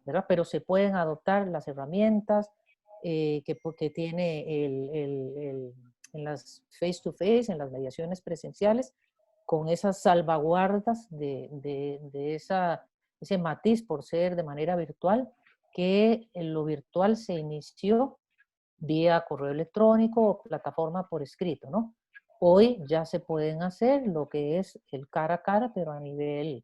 ¿verdad? Pero se pueden adoptar las herramientas que tiene en las face-to-face, en las mediaciones presenciales, con esas salvaguardas de ese matiz por ser de manera virtual, que en lo virtual se inició vía correo electrónico o plataforma por escrito, ¿no? Hoy ya se pueden hacer lo que es el cara a cara, pero a nivel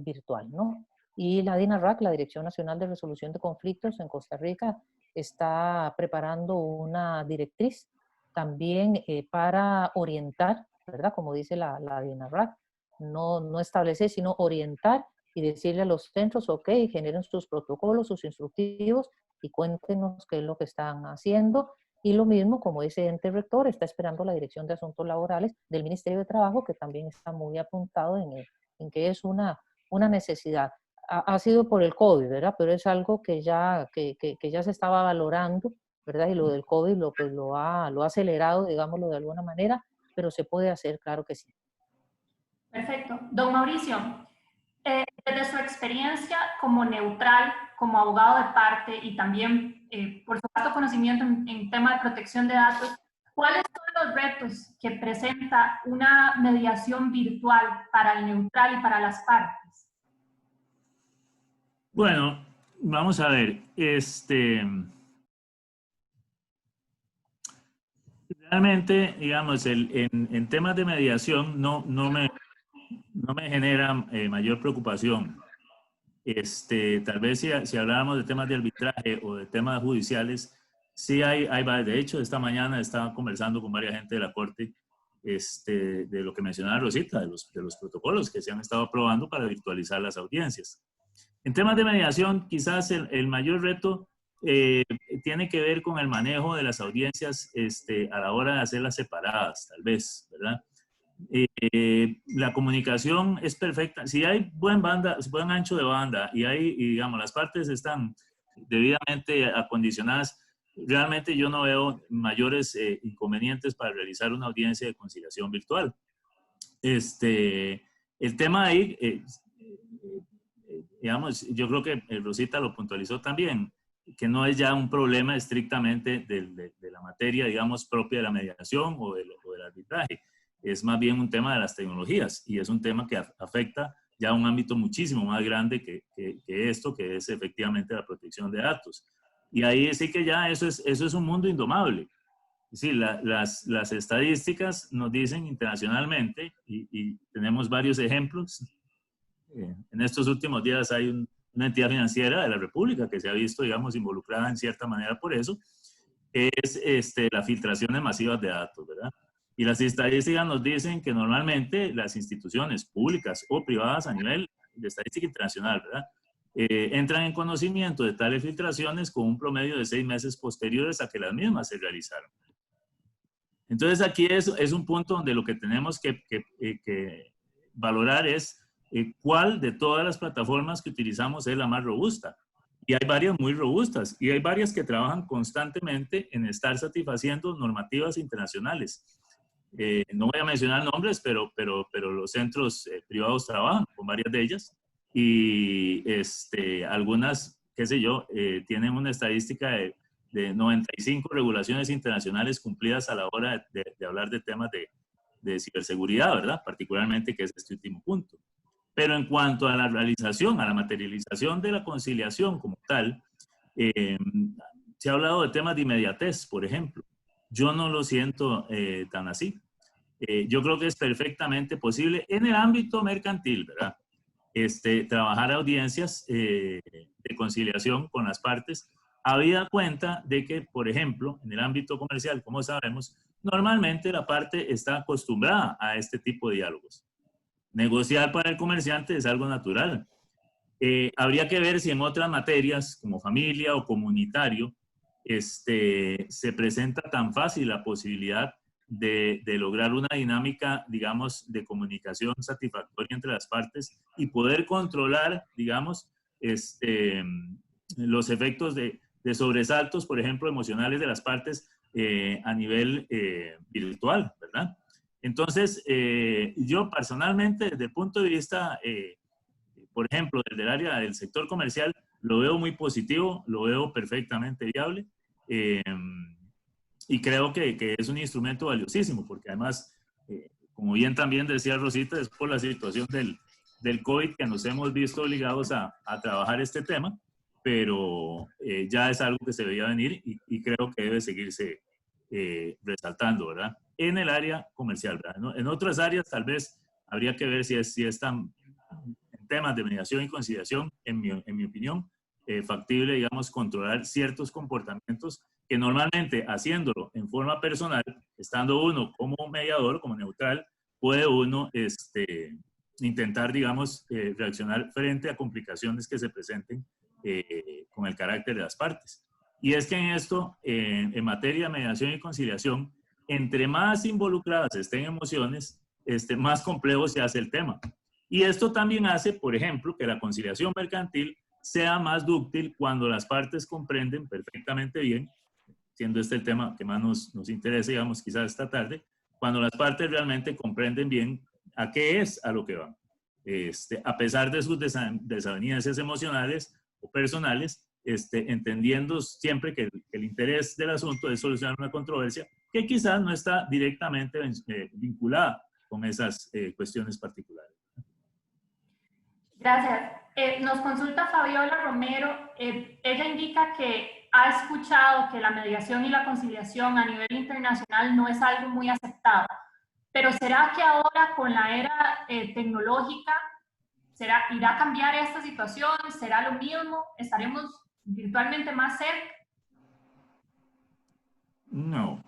virtual, ¿no? Y la DINARRAC, la Dirección Nacional de Resolución de Conflictos en Costa Rica, está preparando una directriz también para orientar, ¿verdad? Como dice la DINARRAC, no establecer, sino orientar y decirle a los centros, ok, generen sus protocolos, sus instructivos, y cuéntenos qué es lo que están haciendo. Y lo mismo, como ese ente rector, está esperando la Dirección de Asuntos Laborales del Ministerio de Trabajo, que también está muy apuntado en que es una necesidad. Ha sido por el COVID, ¿verdad? Pero es algo que ya se estaba valorando, ¿verdad? Y lo del COVID lo ha acelerado, digámoslo de alguna manera, pero se puede hacer, claro que sí. Perfecto. Don Mauricio, desde su experiencia como neutral, como abogado de parte y también por su vasto conocimiento en tema de protección de datos, ¿cuáles son los retos que presenta una mediación virtual para el neutral y para las partes? Bueno, vamos a ver. Realmente, digamos, en temas de mediación no me genera mayor preocupación. Tal vez si habláramos de temas de arbitraje o de temas judiciales, sí hay de hecho, esta mañana estaba conversando con varias gente de la Corte de lo que mencionaba Rosita, de los protocolos que se han estado aprobando para virtualizar las audiencias. En temas de mediación, quizás el mayor reto tiene que ver con el manejo de las audiencias a la hora de hacerlas separadas, tal vez, ¿verdad? La comunicación es perfecta. Si hay buen ancho de banda y digamos, las partes están debidamente acondicionadas, realmente yo no veo mayores inconvenientes para realizar una audiencia de conciliación virtual. El tema ahí, digamos, yo creo que Rosita lo puntualizó también, que no es ya un problema estrictamente de la materia, digamos, propia de la mediación o del arbitraje. Es más bien un tema de las tecnologías y es un tema que afecta ya a un ámbito muchísimo más grande que esto, que es efectivamente la protección de datos. Y ahí sí que ya eso es un mundo indomable. Sí, las estadísticas nos dicen internacionalmente, y tenemos varios ejemplos. En estos últimos días hay una entidad financiera de la República que se ha visto, digamos, involucrada en cierta manera por eso, es las filtraciones masivas de datos, ¿verdad? Y las estadísticas nos dicen que normalmente las instituciones públicas o privadas a nivel de estadística internacional, ¿verdad? Entran en conocimiento de tales filtraciones con un promedio de 6 meses posteriores a que las mismas se realizaron. Entonces aquí es un punto donde lo que tenemos que valorar es cuál de todas las plataformas que utilizamos es la más robusta. Y hay varias muy robustas y hay varias que trabajan constantemente en estar satisfaciendo normativas internacionales. No voy a mencionar nombres, pero los centros privados trabajan con varias de ellas y algunas, qué sé yo, tienen una estadística de 95 regulaciones internacionales cumplidas a la hora de hablar de temas de ciberseguridad, ¿verdad? Particularmente, que es este último punto. Pero en cuanto a la realización, a la materialización de la conciliación como tal, se ha hablado de temas de inmediatez, por ejemplo. Yo no lo siento tan así. Yo creo que es perfectamente posible en el ámbito mercantil, ¿verdad? Trabajar audiencias de conciliación con las partes, habida cuenta de que, por ejemplo, en el ámbito comercial, como sabemos, normalmente la parte está acostumbrada a este tipo de diálogos. Negociar para el comerciante es algo natural. Habría que ver si en otras materias, como familia o comunitario, se presenta tan fácil la posibilidad de lograr una dinámica, digamos, de comunicación satisfactoria entre las partes y poder controlar, digamos, los efectos de sobresaltos, por ejemplo, emocionales de las partes a nivel virtual, ¿verdad? Entonces, yo personalmente, desde el punto de vista, por ejemplo, desde el área del sector comercial, lo veo muy positivo, lo veo perfectamente viable y creo que es un instrumento valiosísimo, porque además, como bien también decía Rosita, es por la situación del COVID que nos hemos visto obligados a trabajar este tema, pero ya es algo que se veía venir y creo que debe seguirse resaltando, ¿verdad? En el área comercial, ¿verdad? En otras áreas tal vez habría que ver si es tan, en temas de mediación y conciliación, en mi opinión, factible, digamos, controlar ciertos comportamientos que normalmente haciéndolo en forma personal, estando uno como mediador, como neutral, puede uno intentar, digamos, reaccionar frente a complicaciones que se presenten con el carácter de las partes. Y es que en esto, en materia de mediación y conciliación, entre más involucradas estén emociones, más complejo se hace el tema. Y esto también hace, por ejemplo, que la conciliación mercantil sea más dúctil cuando las partes comprenden perfectamente bien, siendo este el tema que más nos interesa, digamos, quizás esta tarde, cuando las partes realmente comprenden bien a qué es a lo que van. A pesar de sus desavenencias emocionales o personales, entendiendo siempre que el interés del asunto es solucionar una controversia que quizás no está directamente vinculada con esas cuestiones particulares. Gracias. Nos consulta Fabiola Romero. Ella indica que ha escuchado que la mediación y la conciliación a nivel internacional no es algo muy aceptado, pero ¿será que ahora con la era tecnológica irá a cambiar esta situación? ¿Será lo mismo? ¿Estaremos virtualmente más cerca? No,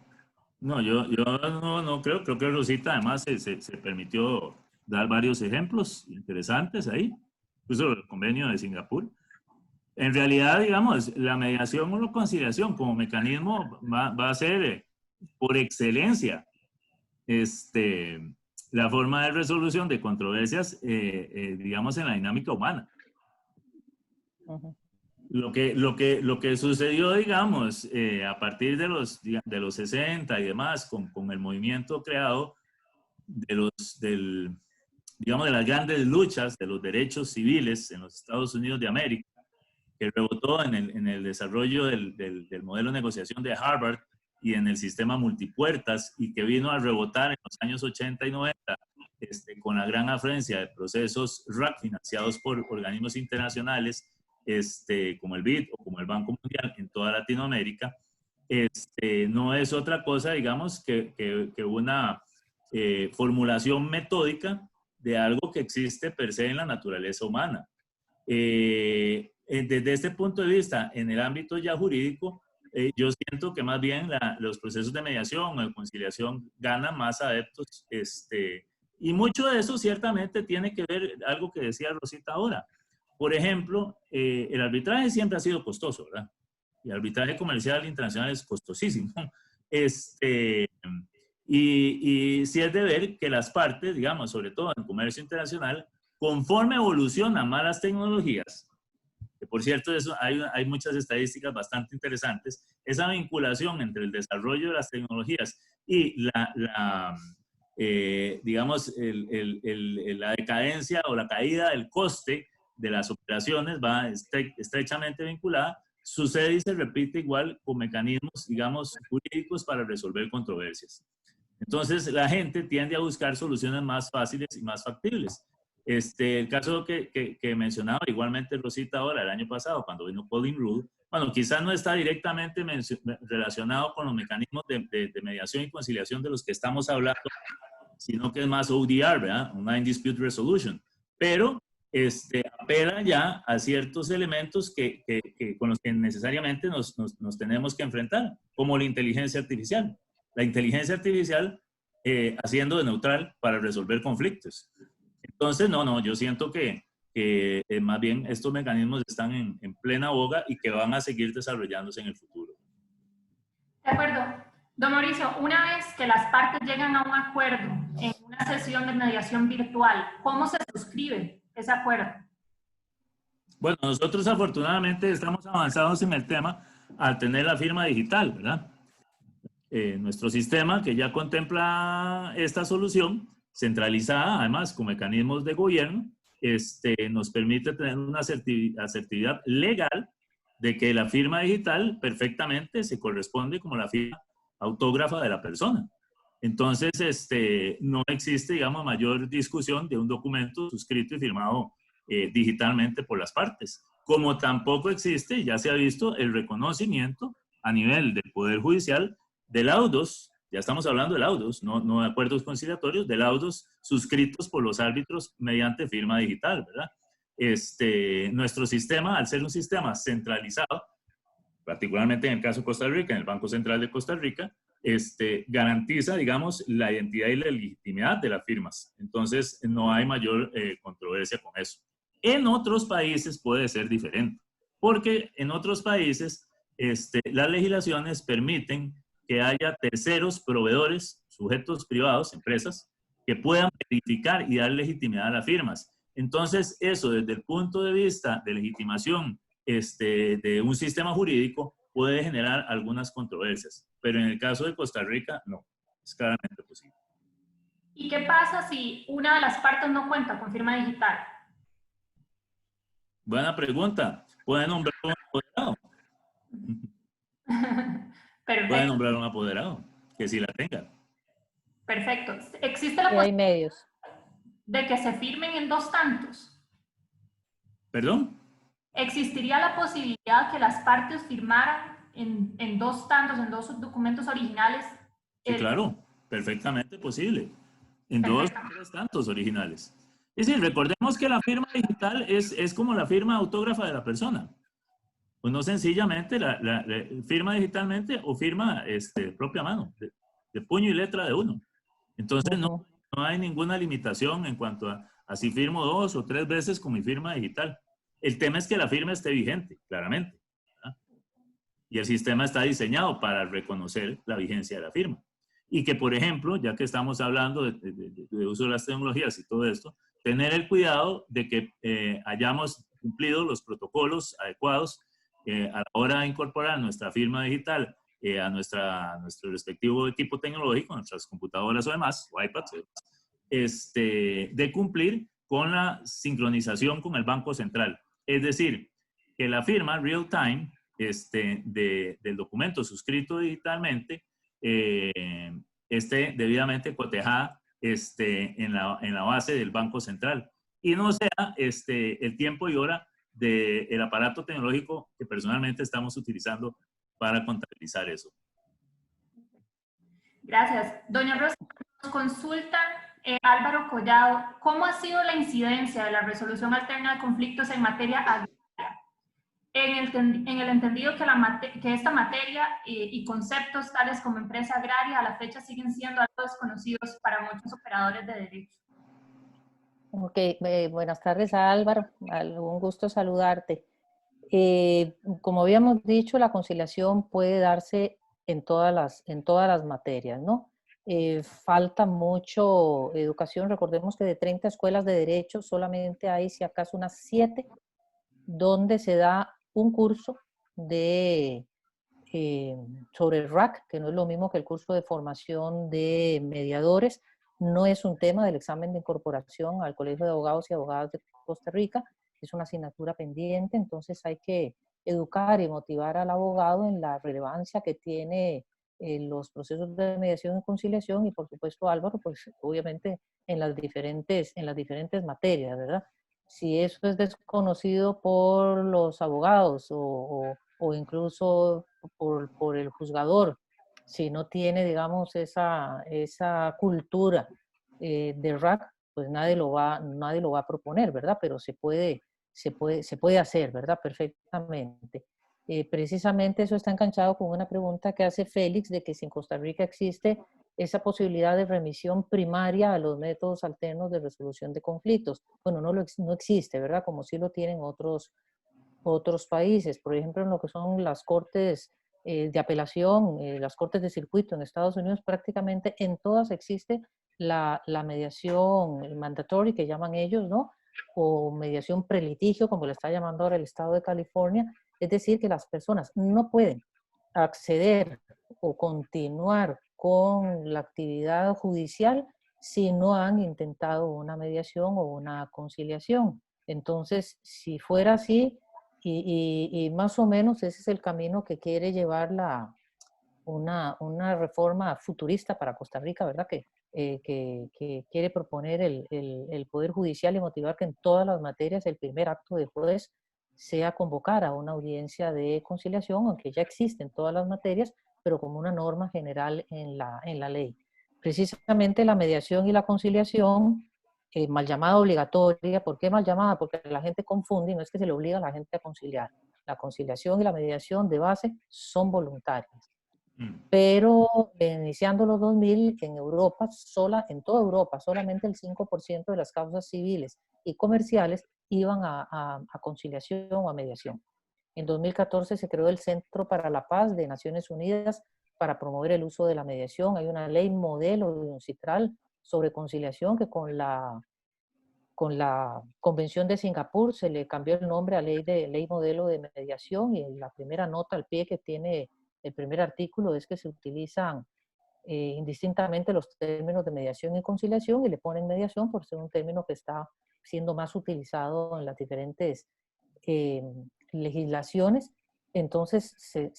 yo no creo que Rosita además se permitió dar varios ejemplos interesantes ahí, incluso el convenio de Singapur. En realidad, digamos, la mediación o la conciliación como mecanismo va a ser por excelencia la forma de resolución de controversias, digamos, en la dinámica humana. Ujú. Lo que sucedió, digamos, a partir de los 60 y demás, con el movimiento creado digamos, de las grandes luchas de los derechos civiles en los Estados Unidos de América, que rebotó en el desarrollo del modelo de negociación de Harvard y en el sistema multipuertas, y que vino a rebotar en los años 80 y 90 con la gran afluencia de procesos RAC financiados por organismos internacionales como el BID o como el Banco Mundial en toda Latinoamérica. No es otra cosa, digamos, que una formulación metódica de algo que existe per se en la naturaleza humana. Desde este punto de vista, en el ámbito ya jurídico, yo siento que más bien los procesos de mediación o de conciliación ganan más adeptos, y mucho de eso ciertamente tiene que ver algo que decía Rosita ahora. Por ejemplo, el arbitraje siempre ha sido costoso, ¿verdad? Y el arbitraje comercial internacional es costosísimo. Y sí es de ver que las partes, digamos, sobre todo en comercio internacional, conforme evolucionan más las tecnologías, que por cierto hay muchas estadísticas bastante interesantes, esa vinculación entre el desarrollo de las tecnologías y digamos, la decadencia o la caída del coste de las operaciones va estrechamente vinculada, sucede y se repite igual con mecanismos, digamos, jurídicos para resolver controversias. Entonces, la gente tiende a buscar soluciones más fáciles y más factibles. El caso que mencionaba igualmente Rosita ahora, el año pasado, cuando vino Pauline Rule, bueno, quizás no está directamente relacionado con los mecanismos de mediación y conciliación de los que estamos hablando, sino que es más ODR, ¿verdad? Online Dispute Resolution. Pero apela ya a ciertos elementos con los que necesariamente nos tenemos que enfrentar, como la inteligencia artificial. La inteligencia artificial haciendo de neutral para resolver conflictos. Entonces, yo siento que más bien estos mecanismos están en plena boga y que van a seguir desarrollándose en el futuro. De acuerdo. Don Mauricio, una vez que las partes llegan a un acuerdo en una sesión de mediación virtual, ¿cómo se suscribe ese acuerdo? Bueno, nosotros afortunadamente estamos avanzados en el tema al tener la firma digital, ¿verdad? Nuestro sistema, que ya contempla esta solución, centralizada, además con mecanismos de gobierno, nos permite tener una asertividad legal de que la firma digital perfectamente se corresponde como la firma autógrafa de la persona. Entonces, no existe, digamos, mayor discusión de un documento suscrito y firmado digitalmente por las partes. Como tampoco existe, ya se ha visto, el reconocimiento a nivel del Poder Judicial de laudos, ya estamos hablando de laudos, no de acuerdos conciliatorios, de laudos suscritos por los árbitros mediante firma digital, ¿verdad? Nuestro sistema, al ser un sistema centralizado, particularmente en el caso de Costa Rica, en el Banco Central de Costa Rica, garantiza, digamos, la identidad y la legitimidad de las firmas. Entonces, no hay mayor controversia con eso. En otros países puede ser diferente, porque en otros países las legislaciones permiten que haya terceros proveedores, sujetos privados, empresas, que puedan verificar y dar legitimidad a las firmas. Entonces, eso desde el punto de vista de legitimación de un sistema jurídico puede generar algunas controversias, pero en el caso de Costa Rica, no, es claramente posible. ¿Y qué pasa si una de las partes no cuenta con firma digital? Buena pregunta. ¿Puede nombrar un apoderado? Perfecto. Puede nombrar un apoderado, que sí la tenga. Perfecto. ¿Existe la hay medios de que se firmen en dos tantos? ¿Perdón? ¿Existiría la posibilidad que las partes firmaran en dos tantos, en dos documentos originales? Sí, claro, perfectamente posible. En dos o tres tantos originales. Es decir, recordemos que la firma digital es como la firma autógrafa de la persona. Uno sencillamente la firma digitalmente o firma propia mano, de puño y letra de uno. Entonces no hay ninguna limitación en cuanto a si firmo 2 o 3 veces con mi firma digital. El tema es que la firma esté vigente, claramente, ¿verdad? Y el sistema está diseñado para reconocer la vigencia de la firma. y que, por ejemplo, ya que estamos hablando de uso de las tecnologías y todo esto, tener el cuidado de que hayamos cumplido los protocolos adecuados a la hora de incorporar nuestra firma digital a nuestro respectivo equipo tecnológico, nuestras computadoras o demás, o iPads, de cumplir con la sincronización con el Banco Central. Es decir, que la firma real time del documento suscrito digitalmente esté debidamente cotejada en la base del Banco Central y no sea el tiempo y hora del aparato tecnológico que personalmente estamos utilizando para contabilizar eso. Gracias. Doña Rosa, nos consulta Álvaro Collado, ¿cómo ha sido la incidencia de la resolución alterna de conflictos en materia agraria? En el entendido que esta materia y conceptos tales como empresa agraria a la fecha siguen siendo algo desconocidos para muchos operadores de derecho. Ok, buenas tardes Álvaro, un gusto saludarte. Como habíamos dicho, la conciliación puede darse en todas las materias, ¿no? Falta mucho educación, recordemos que de 30 escuelas de derecho solamente hay si acaso unas 7 donde se da un curso sobre el RAC, que no es lo mismo que el curso de formación de mediadores, no es un tema del examen de incorporación al Colegio de Abogados y Abogadas de Costa Rica, es una asignatura pendiente, entonces hay que educar y motivar al abogado en la relevancia que tiene los procesos de mediación y conciliación y por supuesto Álvaro, pues obviamente en las diferentes materias, ¿verdad? Si eso es desconocido por los abogados o incluso por el juzgador, si no tiene, digamos, esa cultura de RAC, pues nadie lo va a proponer, ¿verdad? Pero se puede hacer, ¿verdad? Perfectamente. Precisamente eso está enganchado con una pregunta que hace Félix de que si en Costa Rica existe esa posibilidad de remisión primaria a los métodos alternos de resolución de conflictos. Bueno, no existe, ¿verdad? Como sí lo tienen otros países, por ejemplo, en lo que son las cortes de apelación, las cortes de circuito en Estados Unidos, prácticamente en todas existe la mediación mandatory, que llaman ellos, ¿no? O mediación prelitigio, como le está llamando ahora el Estado de California, es decir, que las personas no pueden acceder o continuar con la actividad judicial si no han intentado una mediación o una conciliación. Entonces, si fuera así, y más o menos ese es el camino que quiere llevar una reforma futurista para Costa Rica, ¿verdad? Que quiere proponer el Poder Judicial y motivar que en todas las materias el primer acto de juez sea convocar a una audiencia de conciliación, aunque ya existe en todas las materias, pero como una norma general en la ley. Precisamente la mediación y la conciliación, mal llamada obligatoria. ¿Por qué mal llamada? Porque la gente confunde y no es que se le obliga a la gente a conciliar. La conciliación y la mediación de base son voluntarias. Pero iniciando los 2000, en Europa, en toda Europa, solamente el 5% de las causas civiles y comerciales iban a conciliación o a mediación. En 2014 se creó el Centro para la Paz de Naciones Unidas para promover el uso de la mediación. Hay una ley modelo de UNCITRAL sobre conciliación que con la Convención de Singapur se le cambió el nombre a ley modelo de mediación, y la primera nota al pie que tiene el primer artículo es que se utilizan indistintamente los términos de mediación y conciliación, y le ponen mediación por ser un término que está siendo más utilizado en las diferentes legislaciones. Entonces se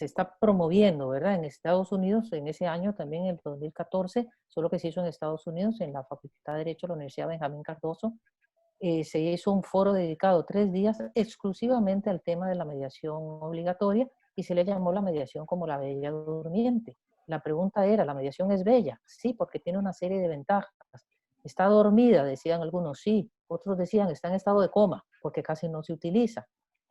está promoviendo, ¿verdad? En Estados Unidos, en ese año también, en el 2014, solo que se hizo en Estados Unidos, en la Facultad de Derecho de la Universidad Benjamín Cardoso, se hizo un foro dedicado 3 días exclusivamente al tema de la mediación obligatoria, y se le llamó la mediación como la bella durmiente. La pregunta era, ¿la mediación es bella? Sí, porque tiene una serie de ventajas. ¿Está dormida? Decían algunos, sí. Otros decían, está en estado de coma, porque casi no se utiliza.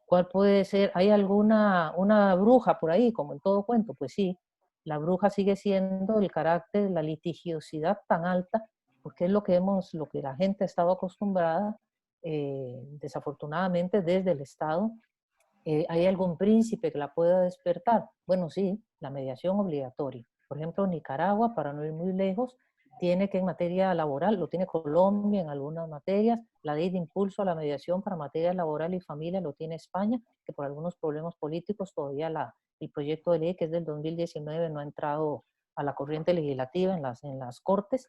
¿Cuál puede ser? ¿Hay una bruja por ahí, como en todo cuento? Pues sí, la bruja sigue siendo el carácter, la litigiosidad tan alta, porque es lo que la gente ha estado acostumbrada, desafortunadamente, desde el Estado. ¿Hay algún príncipe que la pueda despertar? Bueno, sí, la mediación obligatoria. Por ejemplo, Nicaragua, para no ir muy lejos, tiene que en materia laboral, lo tiene Colombia en algunas materias, la ley de impulso a la mediación para materia laboral y familia lo tiene España, que por algunos problemas políticos todavía el proyecto de ley, que es del 2019, no ha entrado a la corriente legislativa en las cortes,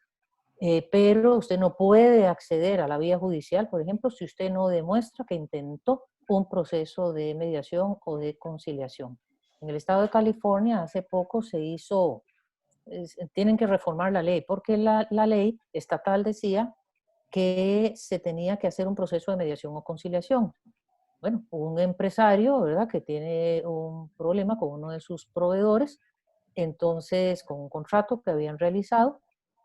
pero usted no puede acceder a la vía judicial, por ejemplo, si usted no demuestra que intentó un proceso de mediación o de conciliación. En el estado de California hace poco se hizo, tienen que reformar la ley, porque la ley estatal decía que se tenía que hacer un proceso de mediación o conciliación. Bueno, un empresario, ¿verdad?, que tiene un problema con uno de sus proveedores, entonces con un contrato que habían realizado,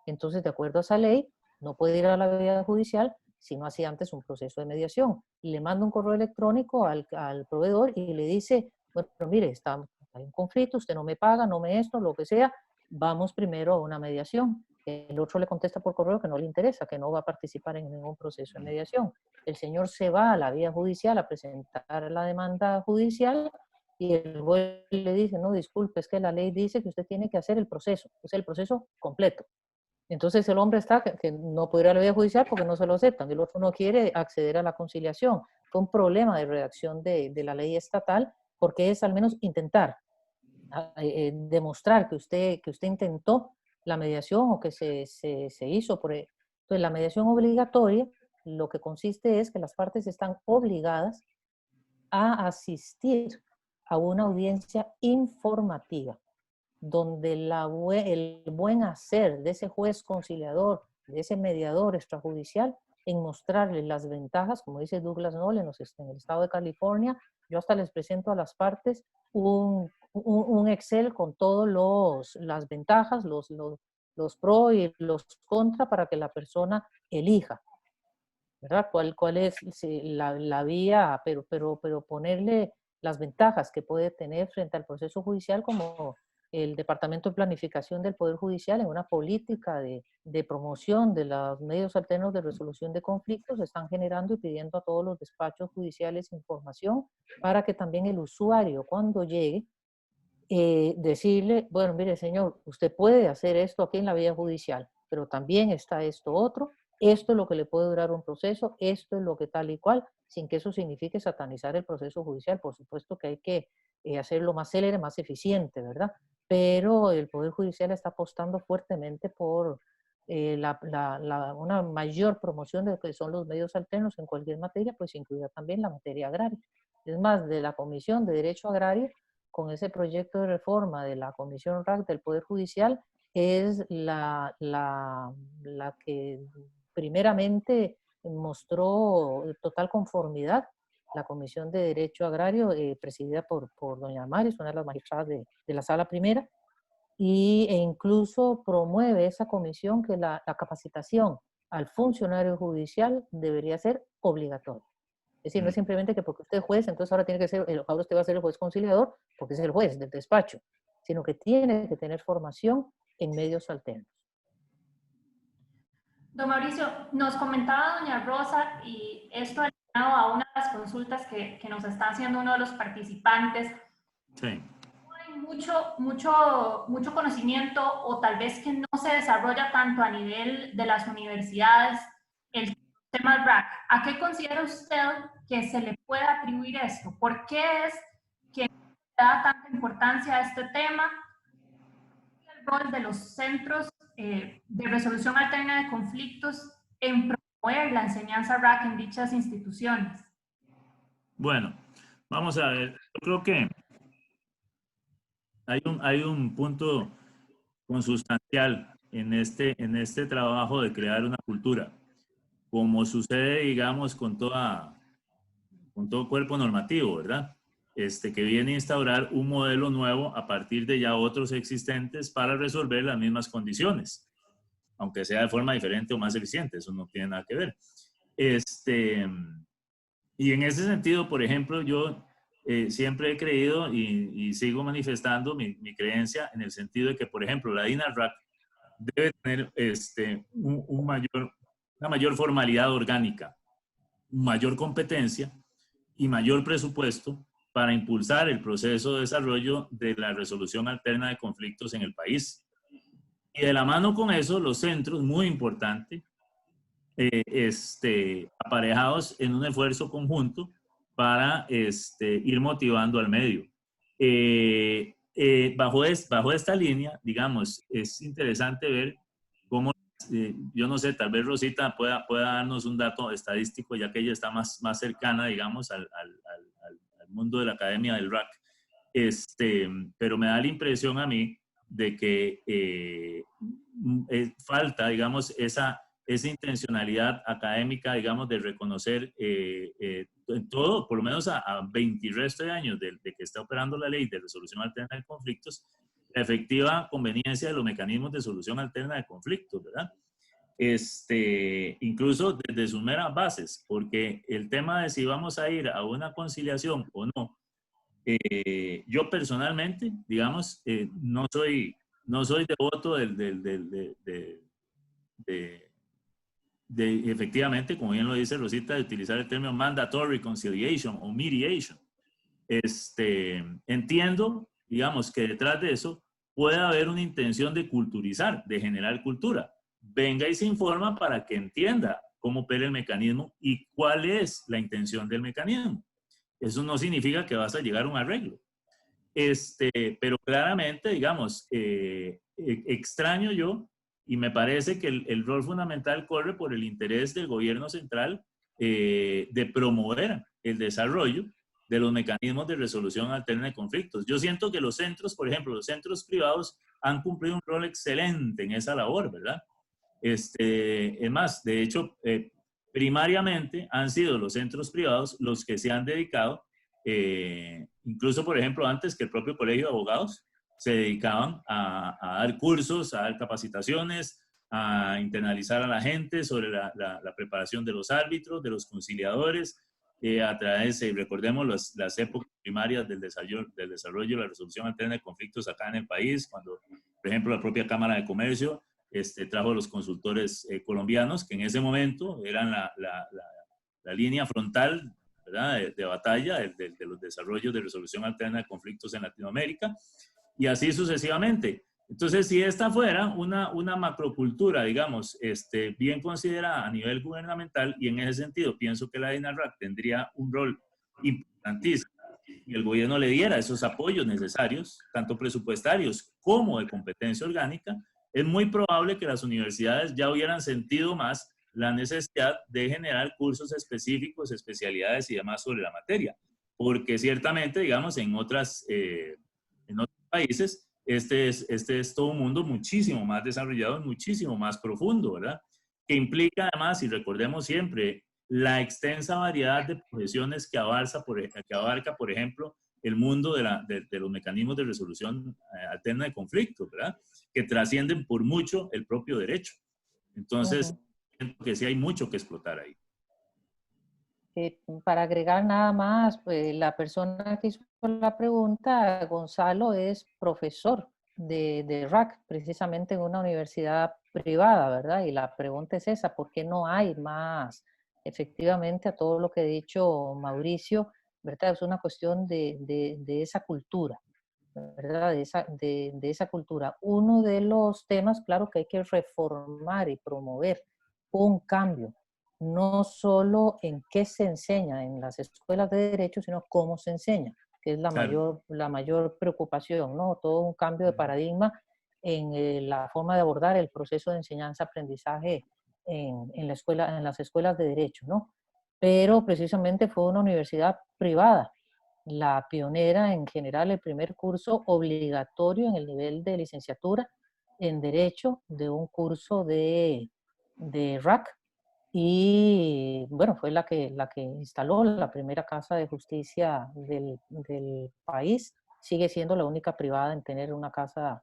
entonces de acuerdo a esa ley, no puede ir a la vía judicial si no hacía antes un proceso de mediación. Le manda un correo electrónico al proveedor y le dice, bueno, mire, hay un conflicto, usted no me paga, no me esto, lo que sea, vamos primero a una mediación. El otro le contesta por correo que no le interesa, que no va a participar en ningún proceso de mediación. El señor se va a la vía judicial a presentar la demanda judicial y el juez le dice, no, disculpe, es que la ley dice que usted tiene que hacer el proceso, es el proceso completo. Entonces el hombre está que no puede ir a la vía judicial porque no se lo aceptan, el otro no quiere acceder a la conciliación. Fue un problema de redacción de la ley estatal, porque es al menos intentar demostrar que usted intentó la mediación o que se hizo. Entonces la mediación obligatoria lo que consiste es que las partes están obligadas a asistir a una audiencia informativa, donde el buen hacer de ese juez conciliador, de ese mediador extrajudicial, en mostrarles las ventajas, como dice Douglas Knoll en el estado de California. Yo hasta les presento a las partes un Excel con todas las ventajas, los pro y los contra, para que la persona elija, ¿verdad? ¿Cuál es la vía? Pero ponerle las ventajas que puede tener frente al proceso judicial, como el Departamento de Planificación del Poder Judicial en una política de promoción de los medios alternos de resolución de conflictos, están generando y pidiendo a todos los despachos judiciales información para que también el usuario, cuando llegue, decirle, bueno, mire señor, usted puede hacer esto aquí en la vía judicial, pero también está esto otro, esto es lo que le puede durar un proceso, esto es lo que tal y cual, sin que eso signifique satanizar el proceso judicial. Por supuesto que hay que hacerlo más célere, más eficiente, ¿verdad? Pero el Poder Judicial está apostando fuertemente por una mayor promoción de lo que son los medios alternos en cualquier materia, pues incluida también la materia agraria. Es más, de la Comisión de Derecho Agrario, con ese proyecto de reforma de la Comisión RAC del Poder Judicial, es la que primeramente mostró total conformidad. La Comisión de Derecho Agrario, presidida por doña Maris, una de las magistradas de la Sala Primera, e incluso promueve esa comisión que la capacitación al funcionario judicial debería ser obligatoria. Es decir, no es simplemente que porque usted es juez, entonces ahora tiene que ser, ahora usted va a ser el juez conciliador porque es el juez del despacho, sino que tiene que tener formación en medios alternos. Don Mauricio, nos comentaba doña Rosa, y esto ha llegado a una de las consultas que nos está haciendo uno de los participantes. Sí. No hay mucho conocimiento, o tal vez que no se desarrolla tanto a nivel de las universidades, el tema RAC. ¿A qué considera usted que se le puede atribuir esto? ¿Por qué es que da tanta importancia a este tema? El rol de los centros de resolución alterna de conflictos en promover la enseñanza RAC en dichas instituciones. Bueno, vamos a ver. Yo creo que hay un punto consustancial en este trabajo de crear una cultura, como sucede, digamos, con todo cuerpo normativo, ¿verdad? Que viene a instaurar un modelo nuevo a partir de ya otros existentes para resolver las mismas condiciones, aunque sea de forma diferente o más eficiente, eso no tiene nada que ver. Y en ese sentido, por ejemplo, yo siempre he creído y sigo manifestando mi creencia en el sentido de que, por ejemplo, la DINARRAC debe tener una mayor formalidad orgánica, mayor competencia y mayor presupuesto para impulsar el proceso de desarrollo de la resolución alterna de conflictos en el país. Y de la mano con eso, los centros, muy importante, aparejados en un esfuerzo conjunto para ir motivando al medio. Bajo esta línea, digamos, es interesante ver cómo, yo no sé, tal vez Rosita pueda darnos un dato estadístico, ya que ella está más cercana, digamos, al mundo de la academia del RAC. Pero me da la impresión a mí de que falta, digamos, esa intencionalidad académica, digamos, de reconocer en todo, por lo menos a 20 y resto de años de que está operando la ley de resolución alterna de conflictos, la efectiva conveniencia de los mecanismos de solución alterna de conflictos, ¿verdad? Incluso desde sus meras bases, porque el tema de si vamos a ir a una conciliación o no, yo personalmente, digamos, no soy devoto de efectivamente, como bien lo dice Rosita, de utilizar el término mandatory reconciliation o mediation. Entiendo, digamos, que detrás de eso puede haber una intención de culturizar, de generar cultura. Venga y se informa para que entienda cómo opera el mecanismo y cuál es la intención del mecanismo. Eso no significa que vas a llegar a un arreglo. Pero claramente, digamos, extraño yo, y me parece que el rol fundamental corre por el interés del gobierno central de promover el desarrollo de los mecanismos de resolución alterna de conflictos. Yo siento que los centros, por ejemplo, los centros privados han cumplido un rol excelente en esa labor, ¿verdad? Es más, de hecho, primariamente han sido los centros privados los que se han dedicado, incluso, por ejemplo, antes que el propio Colegio de Abogados, se dedicaban a dar cursos, a dar capacitaciones, a internalizar a la gente sobre la preparación de los árbitros, de los conciliadores, a través, recordemos las épocas primarias del desarrollo de la resolución alterna de conflictos acá en el país, cuando, por ejemplo, la propia Cámara de Comercio trajo a los consultores colombianos, que en ese momento eran la línea frontal, ¿verdad?, de batalla de los desarrollos de resolución alterna de conflictos en Latinoamérica, y así sucesivamente. Entonces, si esta fuera una macrocultura, digamos, bien considerada a nivel gubernamental, y en ese sentido pienso que la DINARRAC tendría un rol importantísimo, y el gobierno le diera esos apoyos necesarios, tanto presupuestarios como de competencia orgánica, es muy probable que las universidades ya hubieran sentido más la necesidad de generar cursos específicos, especialidades y demás sobre la materia. Porque ciertamente, digamos, en otros países, este es todo un mundo muchísimo más desarrollado, muchísimo más profundo, ¿verdad? Que implica además, y recordemos siempre, la extensa variedad de profesiones que abarca, por ejemplo, el mundo de los mecanismos de resolución alterna de conflictos, ¿verdad? Que trascienden por mucho el propio derecho. Entonces, siento que sí hay mucho que explotar ahí. Para agregar nada más, pues, la persona que hizo la pregunta, Gonzalo, es profesor de RAC, precisamente en una universidad privada, ¿verdad? Y la pregunta es esa, ¿por qué no hay más? Efectivamente, a todo lo que ha dicho Mauricio, ¿verdad? Es una cuestión de esa cultura, ¿verdad? De esa cultura. Uno de los temas, claro, que hay que reformar y promover un cambio, no solo en qué se enseña en las escuelas de derecho, sino cómo se enseña, que es Claro. la mayor preocupación, ¿no? Todo un cambio de paradigma en la forma de abordar el proceso de enseñanza-aprendizaje en las escuelas de derecho, ¿no? Pero precisamente fue una universidad privada la pionera en general, el primer curso obligatorio en el nivel de licenciatura en Derecho de un curso de RAC, y bueno, fue la que instaló la primera casa de justicia del país. Sigue siendo la única privada en tener una casa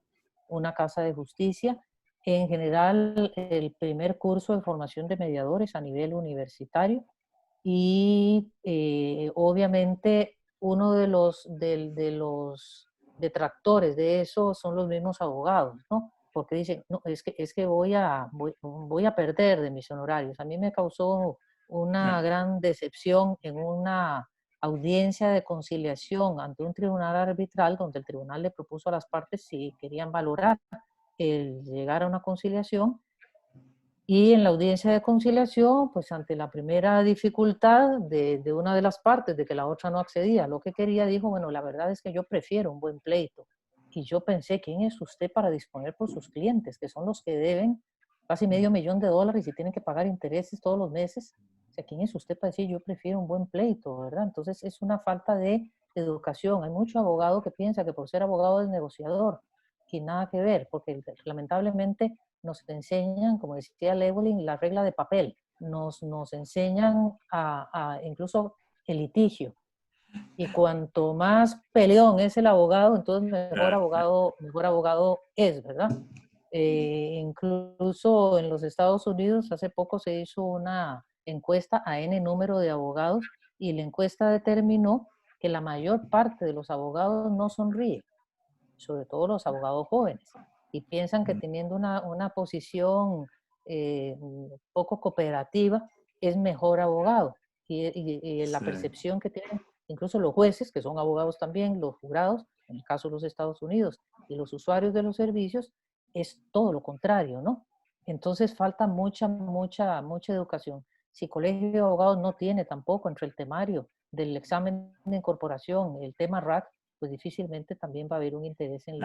de justicia. En general, el primer curso de formación de mediadores a nivel universitario, y obviamente uno de los detractores de eso son los mismos abogados, ¿no? Porque dicen, no, es que voy a perder de mis honorarios. A mí me causó una gran decepción en una audiencia de conciliación ante un tribunal arbitral, donde el tribunal le propuso a las partes si querían valorar el llegar a una conciliación. Y en la audiencia de conciliación, pues ante la primera dificultad de una de las partes, de que la otra no accedía a lo que quería, dijo, bueno, la verdad es que yo prefiero un buen pleito. Y yo pensé, ¿quién es usted para disponer por sus clientes, que son los que deben casi $500,000 y tienen que pagar intereses todos los meses? O sea, ¿quién es usted para decir, yo prefiero un buen pleito, verdad? Entonces es una falta de educación. Hay mucho abogado que piensa que por ser abogado es negociador, y nada que ver, porque lamentablemente nos enseñan, como decía Lewin, la regla de papel, nos enseñan incluso el litigio. Y cuanto más peleón es el abogado, entonces mejor abogado es, ¿verdad? Incluso en los Estados Unidos hace poco se hizo una encuesta a N número de abogados y la encuesta determinó que la mayor parte de los abogados no sonríe, sobre todo los abogados jóvenes, y piensan que teniendo una posición poco cooperativa es mejor abogado. Y la percepción que tienen incluso los jueces, que son abogados también, los jurados, en el caso de los Estados Unidos, y los usuarios de los servicios, es todo lo contrario, ¿no? Entonces falta mucha educación. Si el Colegio de Abogados no tiene tampoco entre el temario del examen de incorporación el tema RAC, pues difícilmente también va a haber un interés en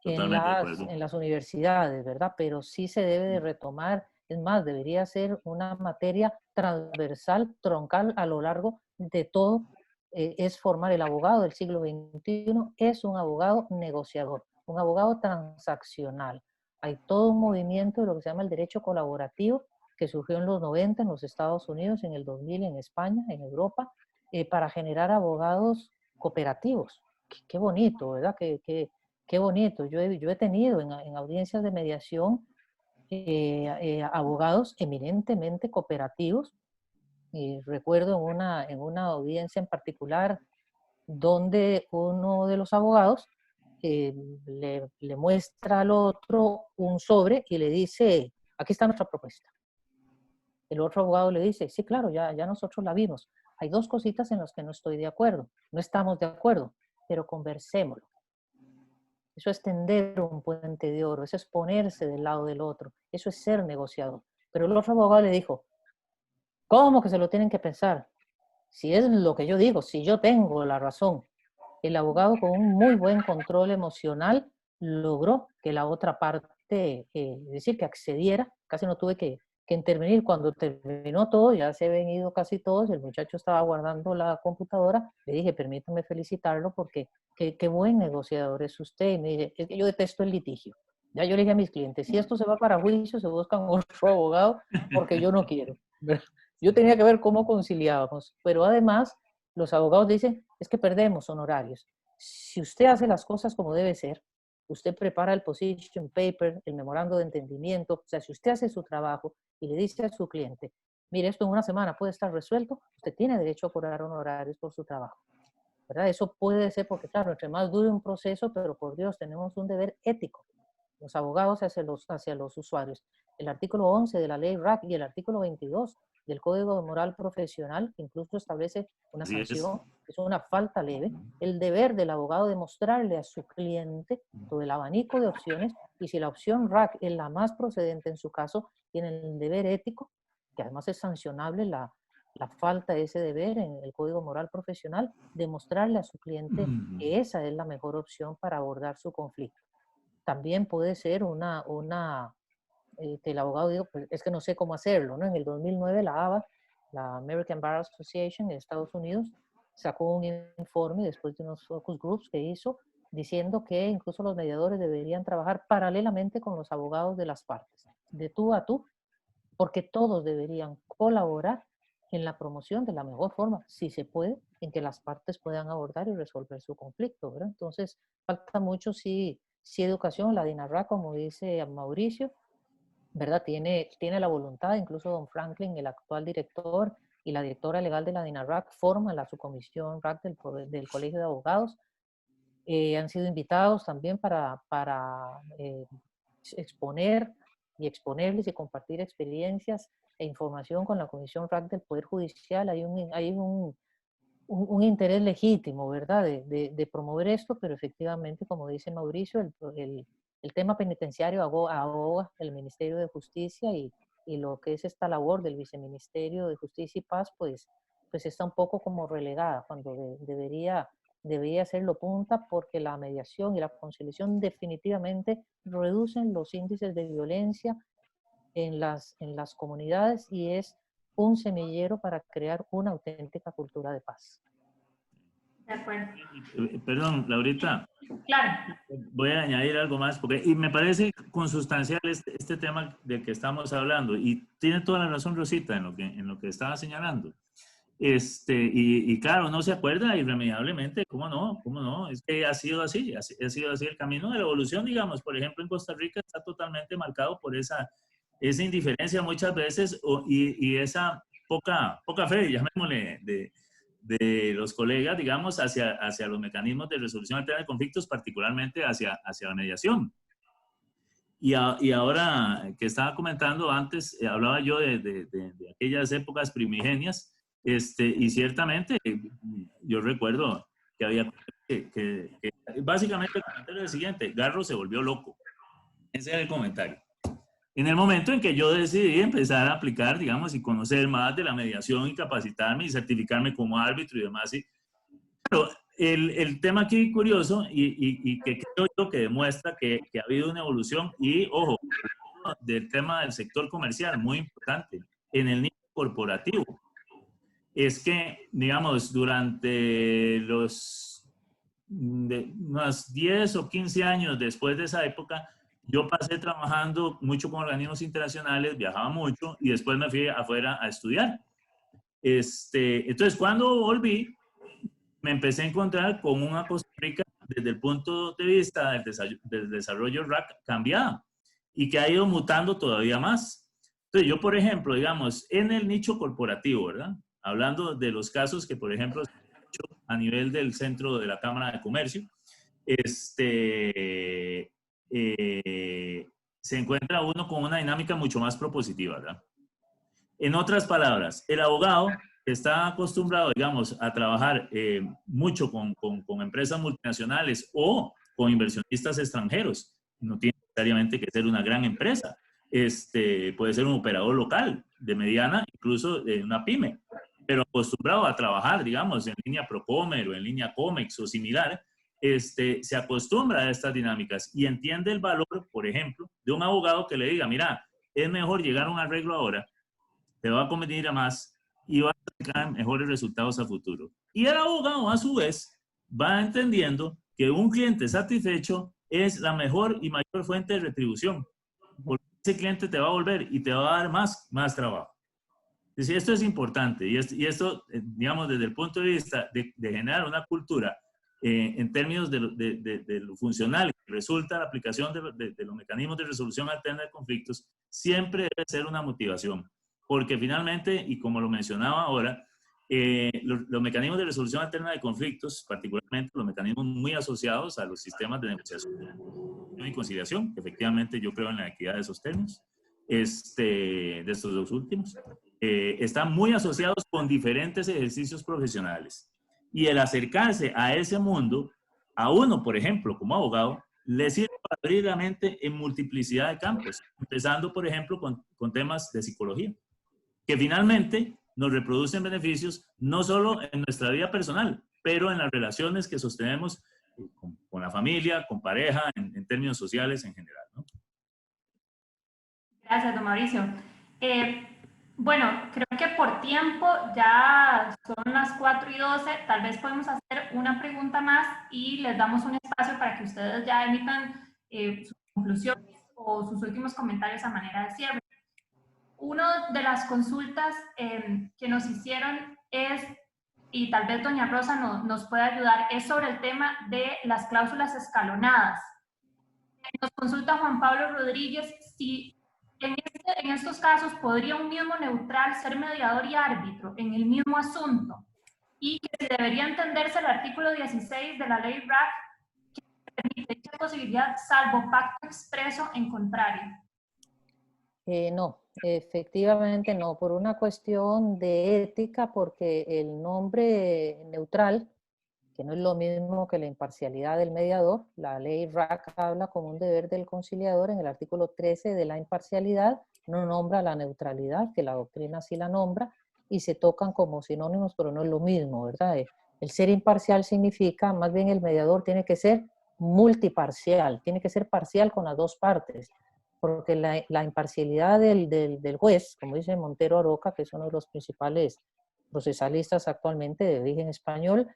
Totalmente de acuerdo. las universidades, ¿verdad? Pero sí se debe de retomar, es más, debería ser una materia transversal, troncal a lo largo de todo, es formar el abogado del siglo XXI, es un abogado negociador, un abogado transaccional. Hay todo un movimiento de lo que se llama el derecho colaborativo, que surgió en los 90 en los Estados Unidos, en el 2000 en España, en Europa, para generar abogados cooperativos. Qué bonito, ¿verdad? Qué bonito. Yo he tenido en audiencias de mediación abogados eminentemente cooperativos. Y recuerdo en una audiencia en particular donde uno de los abogados le muestra al otro un sobre y le dice, aquí está nuestra propuesta. El otro abogado le dice, sí, claro, ya nosotros la vimos. Hay dos cositas en las que no estoy de acuerdo. No estamos de acuerdo, pero conversémoslo. Eso es tender un puente de oro, eso es ponerse del lado del otro, eso es ser negociador. Pero el otro abogado le dijo, ¿cómo que se lo tienen que pensar? Si es lo que yo digo, si yo tengo la razón. El abogado con un muy buen control emocional logró que la otra parte, es decir, que accediera, casi no tuve que intervenir. Cuando terminó todo, ya se habían ido casi todos, el muchacho estaba guardando la computadora, le dije, permítame felicitarlo porque qué buen negociador es usted. Y me dice, es que yo detesto el litigio. Ya yo le dije a mis clientes, si esto se va para juicio, se buscan otro abogado porque yo no quiero. Yo tenía que ver cómo conciliábamos, pero además los abogados dicen, es que perdemos honorarios. Si usted hace las cosas como debe ser, usted prepara el position paper, el memorando de entendimiento, o sea, si usted hace su trabajo y le dice a su cliente, mire, esto en una semana puede estar resuelto, usted tiene derecho a cobrar honorarios por su trabajo, ¿verdad? Eso puede ser porque, claro, entre más dure un proceso, pero por Dios, tenemos un deber ético, los abogados hacia los usuarios. El artículo 11 de la ley RAC y el artículo 22 del Código de Moral Profesional, que incluso establece una sanción, que es una falta leve, el deber del abogado de mostrarle a su cliente todo el abanico de opciones, y si la opción RAC es la más procedente en su caso, tiene el deber ético, que además es sancionable la falta de ese deber en el Código Moral Profesional, de mostrarle a su cliente que esa es la mejor opción para abordar su conflicto. También puede ser que el abogado diga, pues es que no sé cómo hacerlo, ¿no? En el 2009 la ABA, la American Bar Association en Estados Unidos, sacó un informe después de unos focus groups que hizo, diciendo que incluso los mediadores deberían trabajar paralelamente con los abogados de las partes, de tú a tú, porque todos deberían colaborar en la promoción de la mejor forma, si se puede, en que las partes puedan abordar y resolver su conflicto, ¿verdad? Entonces, falta mucho, sí educación. La DINARRAC, como dice Mauricio, ¿verdad? Tiene la voluntad, incluso don Franklin, el actual director, y la directora legal de la DINARRAC forman la subcomisión RAC del Colegio de Abogados. Han sido invitados también para exponer y exponerles y compartir experiencias e información con la Comisión RAC del Poder Judicial. Hay un interés legítimo, ¿verdad?, de promover esto, pero efectivamente, como dice Mauricio, el tema penitenciario aboga el Ministerio de Justicia y lo que es esta labor del Viceministerio de Justicia y Paz, pues está un poco como relegada, cuando debería serlo punta, porque la mediación y la conciliación definitivamente reducen los índices de violencia en las comunidades y es un semillero para crear una auténtica cultura de paz. De acuerdo. Perdón, Laurita. Claro. Voy a añadir algo más, porque y me parece consustancial este tema del que estamos hablando, y tiene toda la razón Rosita en lo que estaba señalando. Y claro, no se acuerda irremediablemente, ¿cómo no? Es que ha sido así el camino de la evolución, digamos, por ejemplo, en Costa Rica está totalmente marcado por esa indiferencia muchas veces y esa poca fe, llamémosle, de los colegas, digamos, hacia los mecanismos de resolución alterna de conflictos, particularmente hacia la mediación. Y ahora que estaba comentando antes, hablaba yo de aquellas épocas primigenias, y ciertamente yo recuerdo que había que básicamente el comentario es el siguiente: Garro se volvió loco. Ese era el comentario. En el momento en que yo decidí empezar a aplicar, digamos, y conocer más de la mediación y capacitarme y certificarme como árbitro y demás, pero el tema aquí curioso y que creo yo que demuestra que ha habido una evolución y, ojo, del tema del sector comercial, muy importante, en el nivel corporativo, es que, digamos, durante unos 10 o 15 años después de esa época, yo pasé trabajando mucho con organismos internacionales, viajaba mucho y después me fui afuera a estudiar. Entonces, cuando volví, me empecé a encontrar con una Costa Rica desde el punto de vista del desarrollo RAC cambiada y que ha ido mutando todavía más. Entonces, yo, por ejemplo, digamos, en el nicho corporativo, ¿verdad? Hablando de los casos que, por ejemplo, se han hecho a nivel del centro de la Cámara de Comercio, se encuentra uno con una dinámica mucho más propositiva, ¿verdad? En otras palabras, el abogado está acostumbrado, digamos, a trabajar mucho con empresas multinacionales o con inversionistas extranjeros. No tiene necesariamente que ser una gran empresa. Puede ser un operador local, de mediana, incluso de una pyme, pero acostumbrado a trabajar, digamos, en línea Procomer o en línea Comex o similar, se acostumbra a estas dinámicas y entiende el valor, por ejemplo, de un abogado que le diga: mira, es mejor llegar a un arreglo ahora, te va a convenir a más y vas a sacar mejores resultados a futuro. Y el abogado, a su vez, va entendiendo que un cliente satisfecho es la mejor y mayor fuente de retribución, porque ese cliente te va a volver y te va a dar más trabajo. Es decir, esto es importante y esto, digamos, desde el punto de vista de generar una cultura en términos de lo funcional que resulta la aplicación de los mecanismos de resolución alterna de conflictos, siempre debe ser una motivación. Porque finalmente, y como lo mencionaba ahora, los mecanismos de resolución alterna de conflictos, particularmente los mecanismos muy asociados a los sistemas de negociación y conciliación, efectivamente yo creo en la equidad de esos términos, de estos dos últimos, están muy asociados con diferentes ejercicios profesionales. Y el acercarse a ese mundo, a uno, por ejemplo, como abogado, le sirve para abrir la mente en multiplicidad de campos, empezando, por ejemplo, con temas de psicología, que finalmente nos reproducen beneficios no solo en nuestra vida personal, pero en las relaciones que sostenemos con la familia, con pareja, en términos sociales en general, ¿no? Gracias, don Mauricio. Bueno, creo que por tiempo ya son las 4:12, tal vez podemos hacer una pregunta más y les damos un espacio para que ustedes ya emitan sus conclusiones o sus últimos comentarios a manera de cierre. Una de las consultas que nos hicieron es, y tal vez doña Rosa nos puede ayudar, es sobre el tema de las cláusulas escalonadas. Nos consulta Juan Pablo Rodríguez si en estos casos podría un mismo neutral ser mediador y árbitro en el mismo asunto, y que debería entenderse el artículo 16 de la ley RAC que permite dicha posibilidad salvo pacto expreso en contrario. No, efectivamente no, por una cuestión de ética, porque el nombre neutral que no es lo mismo que la imparcialidad del mediador. La ley RAC habla como un deber del conciliador en el artículo 13 de la imparcialidad, no nombra la neutralidad, que la doctrina sí la nombra, y se tocan como sinónimos, pero no es lo mismo, ¿verdad? El ser imparcial significa, más bien el mediador tiene que ser multiparcial, tiene que ser parcial con las dos partes, porque la imparcialidad del juez, como dice Montero Aroca, que es uno de los principales procesalistas actualmente de origen español,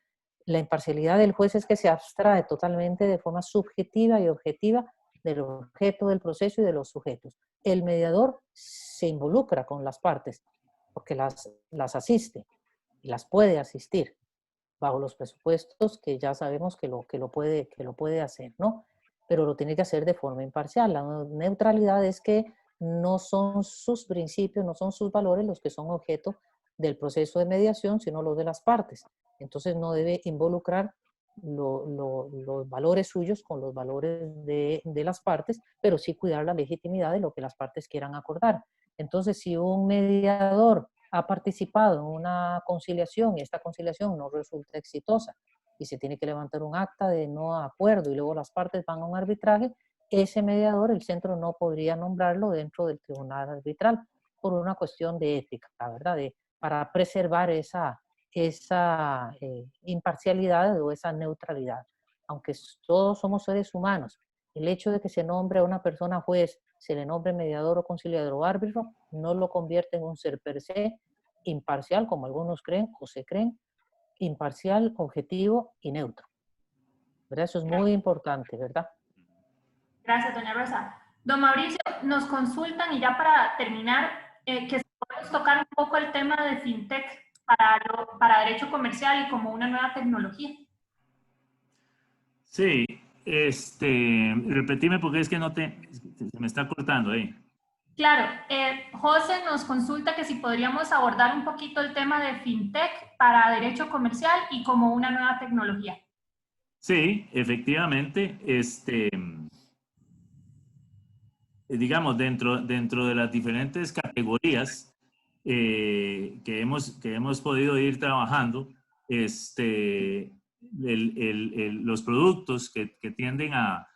la imparcialidad del juez es que se abstrae totalmente de forma subjetiva y objetiva del objeto del proceso y de los sujetos. El mediador se involucra con las partes porque las asiste y las puede asistir bajo los presupuestos que ya sabemos que lo puede hacer, ¿no? Pero lo tiene que hacer de forma imparcial. La neutralidad es que no son sus principios, no son sus valores los que son objeto del proceso de mediación, sino los de las partes. Entonces no debe involucrar los valores suyos con los valores de las partes, pero sí cuidar la legitimidad de lo que las partes quieran acordar. Entonces, si un mediador ha participado en una conciliación y esta conciliación no resulta exitosa y se tiene que levantar un acta de no acuerdo y luego las partes van a un arbitraje, ese mediador, el centro no podría nombrarlo dentro del tribunal arbitral por una cuestión de ética, ¿verdad? Para preservar esa imparcialidad o esa neutralidad. Aunque todos somos seres humanos, el hecho de que se nombre a una persona juez, se le nombre mediador o conciliador o árbitro, no lo convierte en un ser per se imparcial, como algunos creen o se creen, imparcial, objetivo y neutro. ¿Verdad? Eso es muy importante, ¿verdad? Gracias, doña Rosa. Don Mauricio, nos consultan, y ya para terminar, que si podemos tocar un poco el tema de FinTech para derecho comercial y como una nueva tecnología. Sí, repetime porque es que se me está cortando ahí. Claro, José nos consulta que si podríamos abordar un poquito el tema de FinTech para derecho comercial y como una nueva tecnología. Sí, efectivamente, digamos, dentro de las diferentes categorías que hemos podido ir trabajando, los productos que tienden a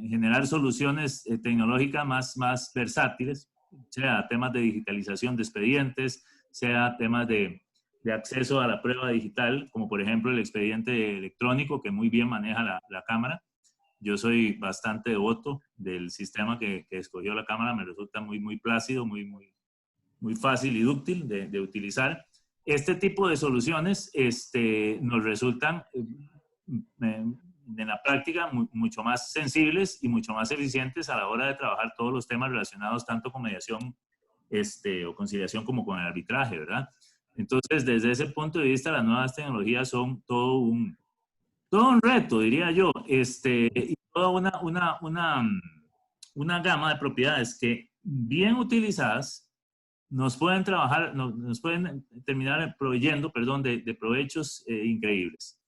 generar soluciones tecnológicas más versátiles, sea temas de digitalización de expedientes, sea temas de acceso a la prueba digital, como por ejemplo el expediente electrónico que muy bien maneja la Cámara. Yo soy bastante devoto del sistema que escogió la Cámara, me resulta muy plácido, muy fácil y dúctil de utilizar. Este tipo de soluciones nos resultan en la práctica mucho más sensibles y mucho más eficientes a la hora de trabajar todos los temas relacionados tanto con mediación o conciliación como con el arbitraje, ¿verdad? Entonces, desde ese punto de vista, las nuevas tecnologías son todo un reto, diría yo, y toda una gama de propiedades que, bien utilizadas, nos pueden terminar proveyendo, de provechos increíbles.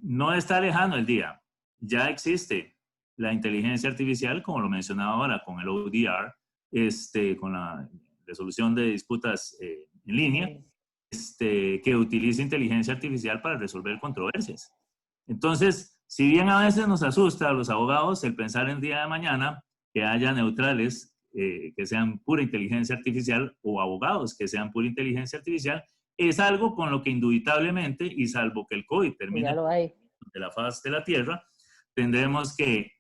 No está lejano el día. Ya existe la inteligencia artificial, como lo mencionaba ahora, con el ODR, con la resolución de disputas en línea, que utiliza inteligencia artificial para resolver controversias. Entonces, si bien a veces nos asusta a los abogados el pensar en el día de mañana que haya neutrales que sean pura inteligencia artificial o abogados que sean pura inteligencia artificial, es algo con lo que indubitablemente, y salvo que el COVID termine de la faz de la Tierra, tendremos que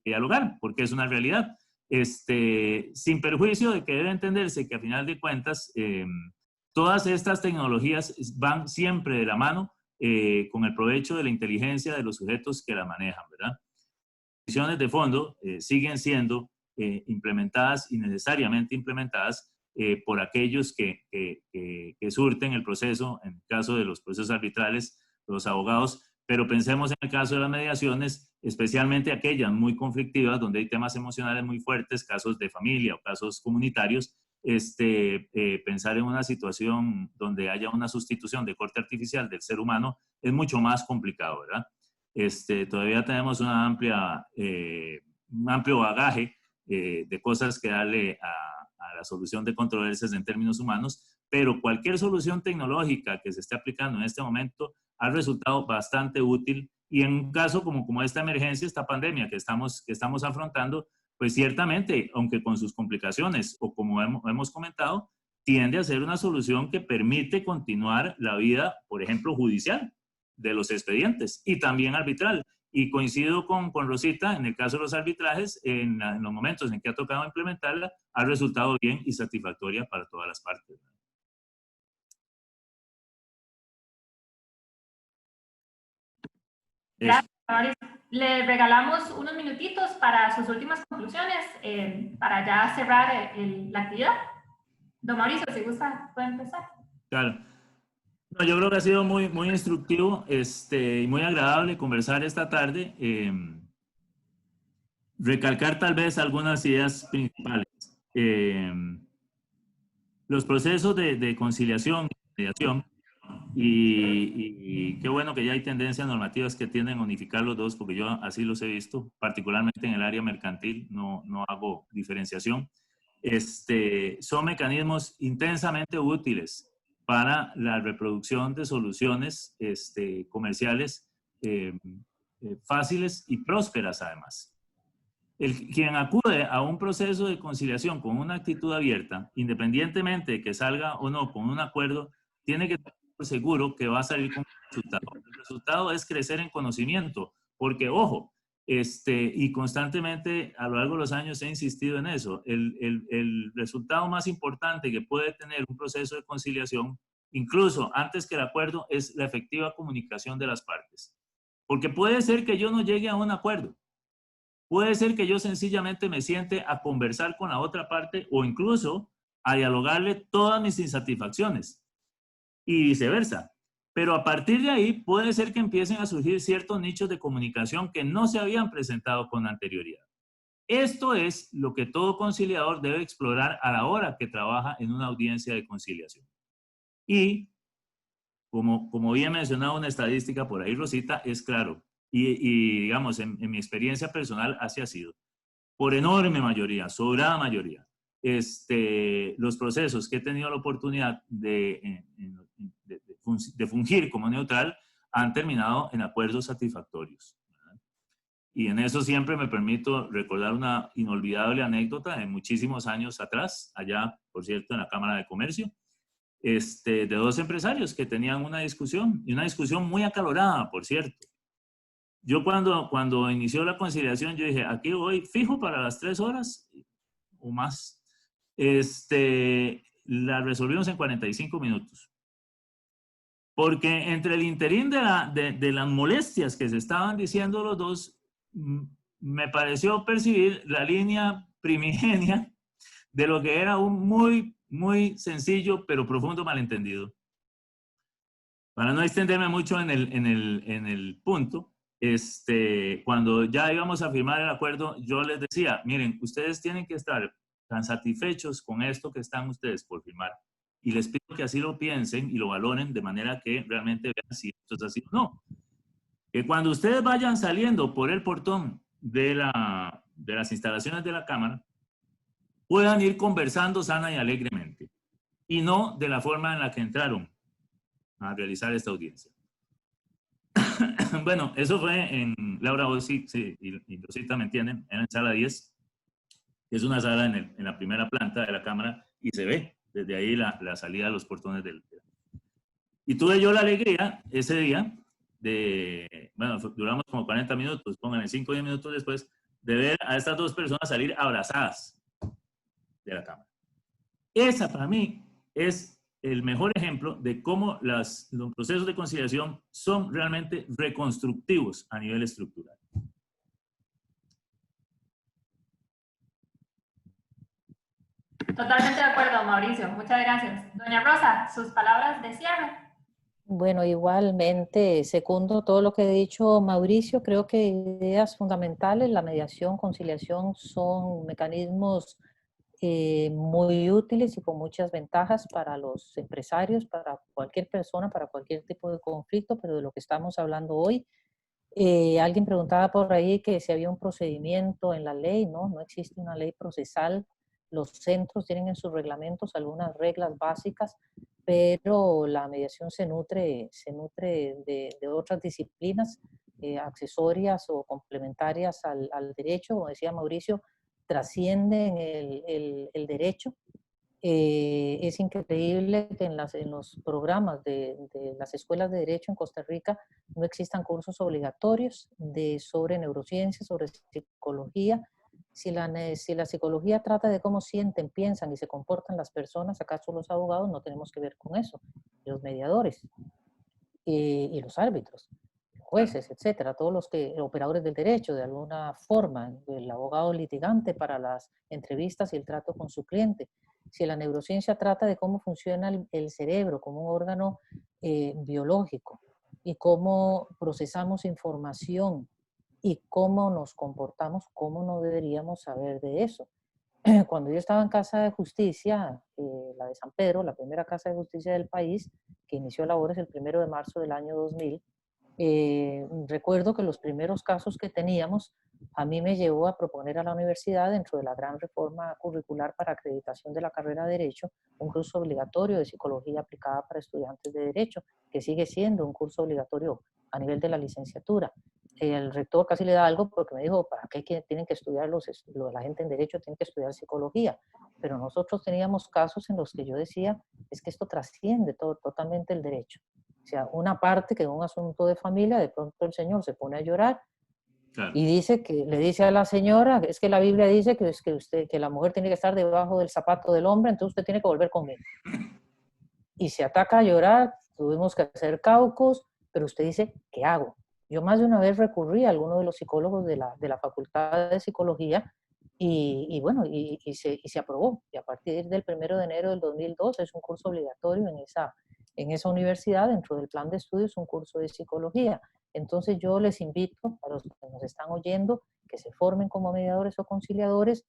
dialogar, porque es una realidad. Sin perjuicio de que debe entenderse que a final de cuentas todas estas tecnologías van siempre de la mano con el provecho de la inteligencia de los sujetos que la manejan, ¿verdad? Las decisiones de fondo siguen siendo implementadas y necesariamente implementadas por aquellos que surten el proceso, en el caso de los procesos arbitrales, los abogados, pero pensemos en el caso de las mediaciones, especialmente aquellas muy conflictivas, donde hay temas emocionales muy fuertes, casos de familia o casos comunitarios, pensar en una situación donde haya una sustitución de corte artificial del ser humano es mucho más complicado, ¿verdad? Todavía tenemos un amplio bagaje de cosas que darle a la solución de controversias en términos humanos, pero cualquier solución tecnológica que se esté aplicando en este momento ha resultado bastante útil, y en un caso como esta emergencia, esta pandemia que estamos afrontando, pues ciertamente, aunque con sus complicaciones, o como hemos comentado, tiende a ser una solución que permite continuar la vida, por ejemplo, judicial de los expedientes y también arbitral. Y coincido con Rosita, en el caso de los arbitrajes, en los momentos en que ha tocado implementarla, ha resultado bien y satisfactoria para todas las partes. Gracias, Mauricio. Le regalamos unos minutitos para sus últimas conclusiones, para ya cerrar la actividad. Don Mauricio, si gusta, puede empezar. Claro. No, yo creo que ha sido muy, muy instructivo y muy agradable conversar esta tarde. Recalcar tal vez algunas ideas principales. Los procesos de conciliación y mediación, y qué bueno que ya hay tendencias normativas que tienden a unificar los dos, porque yo así los he visto, particularmente en el área mercantil, no hago diferenciación. Son mecanismos intensamente útiles para la reproducción de soluciones comerciales fáciles y prósperas además. Quien acude a un proceso de conciliación con una actitud abierta, independientemente de que salga o no con un acuerdo, tiene que estar seguro que va a salir con un resultado. El resultado es crecer en conocimiento, porque, ojo, y constantemente a lo largo de los años he insistido en eso, el resultado más importante que puede tener un proceso de conciliación, incluso antes que el acuerdo, es la efectiva comunicación de las partes. Porque puede ser que yo no llegue a un acuerdo. Puede ser que yo sencillamente me siente a conversar con la otra parte o incluso a dialogarle todas mis insatisfacciones y viceversa. Pero a partir de ahí puede ser que empiecen a surgir ciertos nichos de comunicación que no se habían presentado con anterioridad. Esto es lo que todo conciliador debe explorar a la hora que trabaja en una audiencia de conciliación. Y, como bien mencionado una estadística por ahí, Rosita, es claro, y digamos, en mi experiencia personal así ha sido. Por enorme mayoría, sobrada mayoría, los procesos que he tenido la oportunidad de fungir como neutral han terminado en acuerdos satisfactorios. Y en eso siempre me permito recordar una inolvidable anécdota de muchísimos años atrás, allá, por cierto, en la Cámara de Comercio, de dos empresarios que tenían una discusión, y una discusión muy acalorada, por cierto. Yo cuando inició la conciliación, yo dije, aquí voy fijo para las 3 horas o más. La resolvimos en 45 minutos. Porque entre el interín de las molestias que se estaban diciendo los dos, me pareció percibir la línea primigenia de lo que era un muy, muy sencillo pero profundo malentendido. Para no extenderme mucho en el punto, cuando ya íbamos a firmar el acuerdo, yo les decía, miren, ustedes tienen que estar tan satisfechos con esto que están ustedes por firmar, y les pido que así lo piensen y lo valoren de manera que realmente vean si esto es así o no. Que cuando ustedes vayan saliendo por el portón de las instalaciones de la Cámara, puedan ir conversando sana y alegremente, y no de la forma en la que entraron a realizar esta audiencia. Bueno, eso fue en Laura Bossi, sí, y Rosita me entienden, en la sala 10, que es una sala en la primera planta de la Cámara, y se ve desde ahí la salida de los portones Y tuve yo la alegría ese día bueno, duramos como 40 minutos, pónganle 5 o 10 minutos después, de ver a estas dos personas salir abrazadas de la Cámara. Esa para mí es el mejor ejemplo de cómo los procesos de conciliación son realmente reconstructivos a nivel estructural. Totalmente de acuerdo, Mauricio. Muchas gracias. Doña Rosa, sus palabras de cierre. Bueno, igualmente, segundo todo lo que ha dicho Mauricio, creo que ideas fundamentales, la mediación, conciliación, son mecanismos muy útiles y con muchas ventajas para los empresarios, para cualquier persona, para cualquier tipo de conflicto, pero de lo que estamos hablando hoy. Alguien preguntaba por ahí que si había un procedimiento en la ley, ¿no? No existe una ley procesal los centros tienen en sus reglamentos algunas reglas básicas, pero la mediación se nutre de otras disciplinas accesorias o complementarias al derecho. Como decía Mauricio, trascienden el derecho. Es increíble que en los programas de las escuelas de derecho en Costa Rica no existan cursos obligatorios sobre neurociencia, sobre psicología. Si la psicología trata de cómo sienten, piensan y se comportan las personas, ¿acaso los abogados no tenemos que ver con eso? Los mediadores y los árbitros, jueces, etcétera, todos los operadores del derecho, de alguna forma, el abogado litigante para las entrevistas y el trato con su cliente. Si la neurociencia trata de cómo funciona el cerebro como un órgano biológico y cómo procesamos información y cómo nos comportamos, ¿cómo no deberíamos saber de eso? Cuando yo estaba en Casa de Justicia, la de San Pedro, la primera Casa de Justicia del país, que inició labores el 1 de marzo del año 2000, recuerdo que los primeros casos que teníamos a mí me llevó a proponer a la universidad, dentro de la gran reforma curricular para acreditación de la carrera de Derecho, un curso obligatorio de psicología aplicada para estudiantes de Derecho, que sigue siendo un curso obligatorio a nivel de la licenciatura. El rector casi le da algo porque me dijo, ¿para qué tienen que estudiar la gente en Derecho tiene que estudiar psicología? Pero nosotros teníamos casos en los que yo decía, es que esto trasciende totalmente el derecho. O sea, una parte que en un asunto de familia, de pronto el señor se pone a llorar. Claro. Y le dice a la señora, es que la Biblia dice que la mujer tiene que estar debajo del zapato del hombre, entonces usted tiene que volver conmigo. Y se ataca a llorar, tuvimos que hacer caucus, pero usted dice, ¿qué hago? Yo más de una vez recurrí a alguno de los psicólogos de la Facultad de Psicología y se aprobó. Y a partir del 1 de enero del 2002 es un curso obligatorio en esa universidad, dentro del plan de estudios, un curso de psicología. Entonces yo les invito a los que nos están oyendo que se formen como mediadores o conciliadores,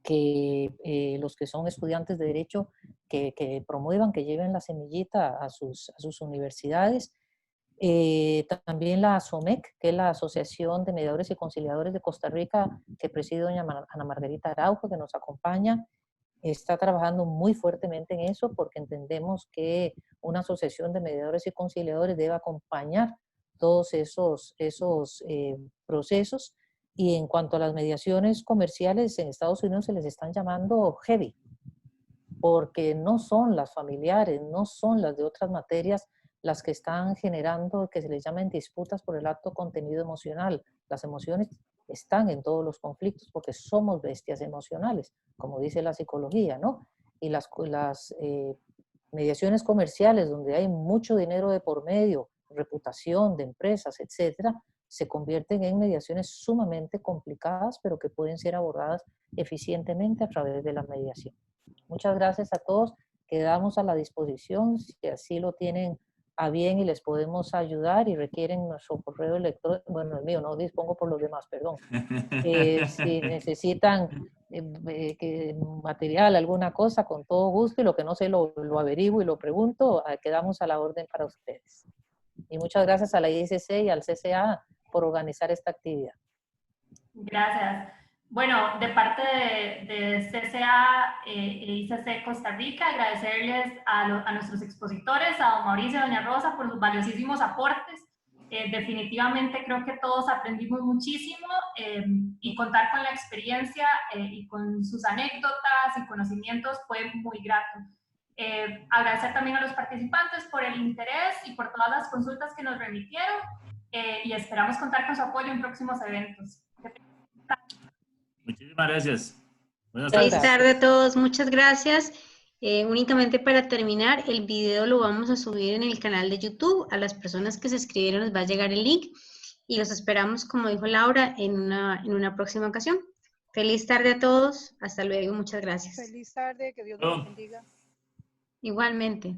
que los que son estudiantes de Derecho que promuevan, que lleven la semillita a sus universidades. También la ASOMEC, que es la Asociación de Mediadores y Conciliadores de Costa Rica, que preside doña Ana Margarita Araujo, que nos acompaña, está trabajando muy fuertemente en eso porque entendemos que una asociación de mediadores y conciliadores debe acompañar todos esos procesos. Y en cuanto a las mediaciones comerciales, en Estados Unidos se les están llamando heavy, porque no son las familiares, no son las de otras materias las que están generando, que se les llaman disputas por el alto contenido emocional. Las emociones están en todos los conflictos porque somos bestias emocionales, como dice la psicología, ¿no? Y las mediaciones comerciales, donde hay mucho dinero de por medio, reputación de empresas, etcétera, se convierten en mediaciones sumamente complicadas, pero que pueden ser abordadas eficientemente a través de la mediación. Muchas gracias a todos. Quedamos a la disposición si así lo tienen a bien y les podemos ayudar y requieren nuestro correo electrónico, bueno, el mío, no dispongo por los demás, perdón. Si necesitan material, alguna cosa, con todo gusto, y lo que no sé lo averiguo y lo pregunto, quedamos a la orden para ustedes. Y muchas gracias a la ISC y al CCA por organizar esta actividad. Gracias. Bueno, de parte de CCA e ICC Costa Rica, agradecerles a nuestros expositores, a don Mauricio y a doña Rosa, por sus valiosísimos aportes. Definitivamente creo que todos aprendimos muchísimo y contar con la experiencia y con sus anécdotas y conocimientos fue muy grato. Agradecer también a los participantes por el interés y por todas las consultas que nos remitieron y esperamos contar con su apoyo en próximos eventos. Muchísimas gracias. Buenas tardes. Feliz tarde a todos, muchas gracias. Únicamente para terminar, el video lo vamos a subir en el canal de YouTube. A las personas que se inscribieron les va a llegar el link y los esperamos, como dijo Laura, en una próxima ocasión. Feliz tarde a todos. Hasta luego. Muchas gracias. Feliz tarde. Que Dios los bendiga. Igualmente.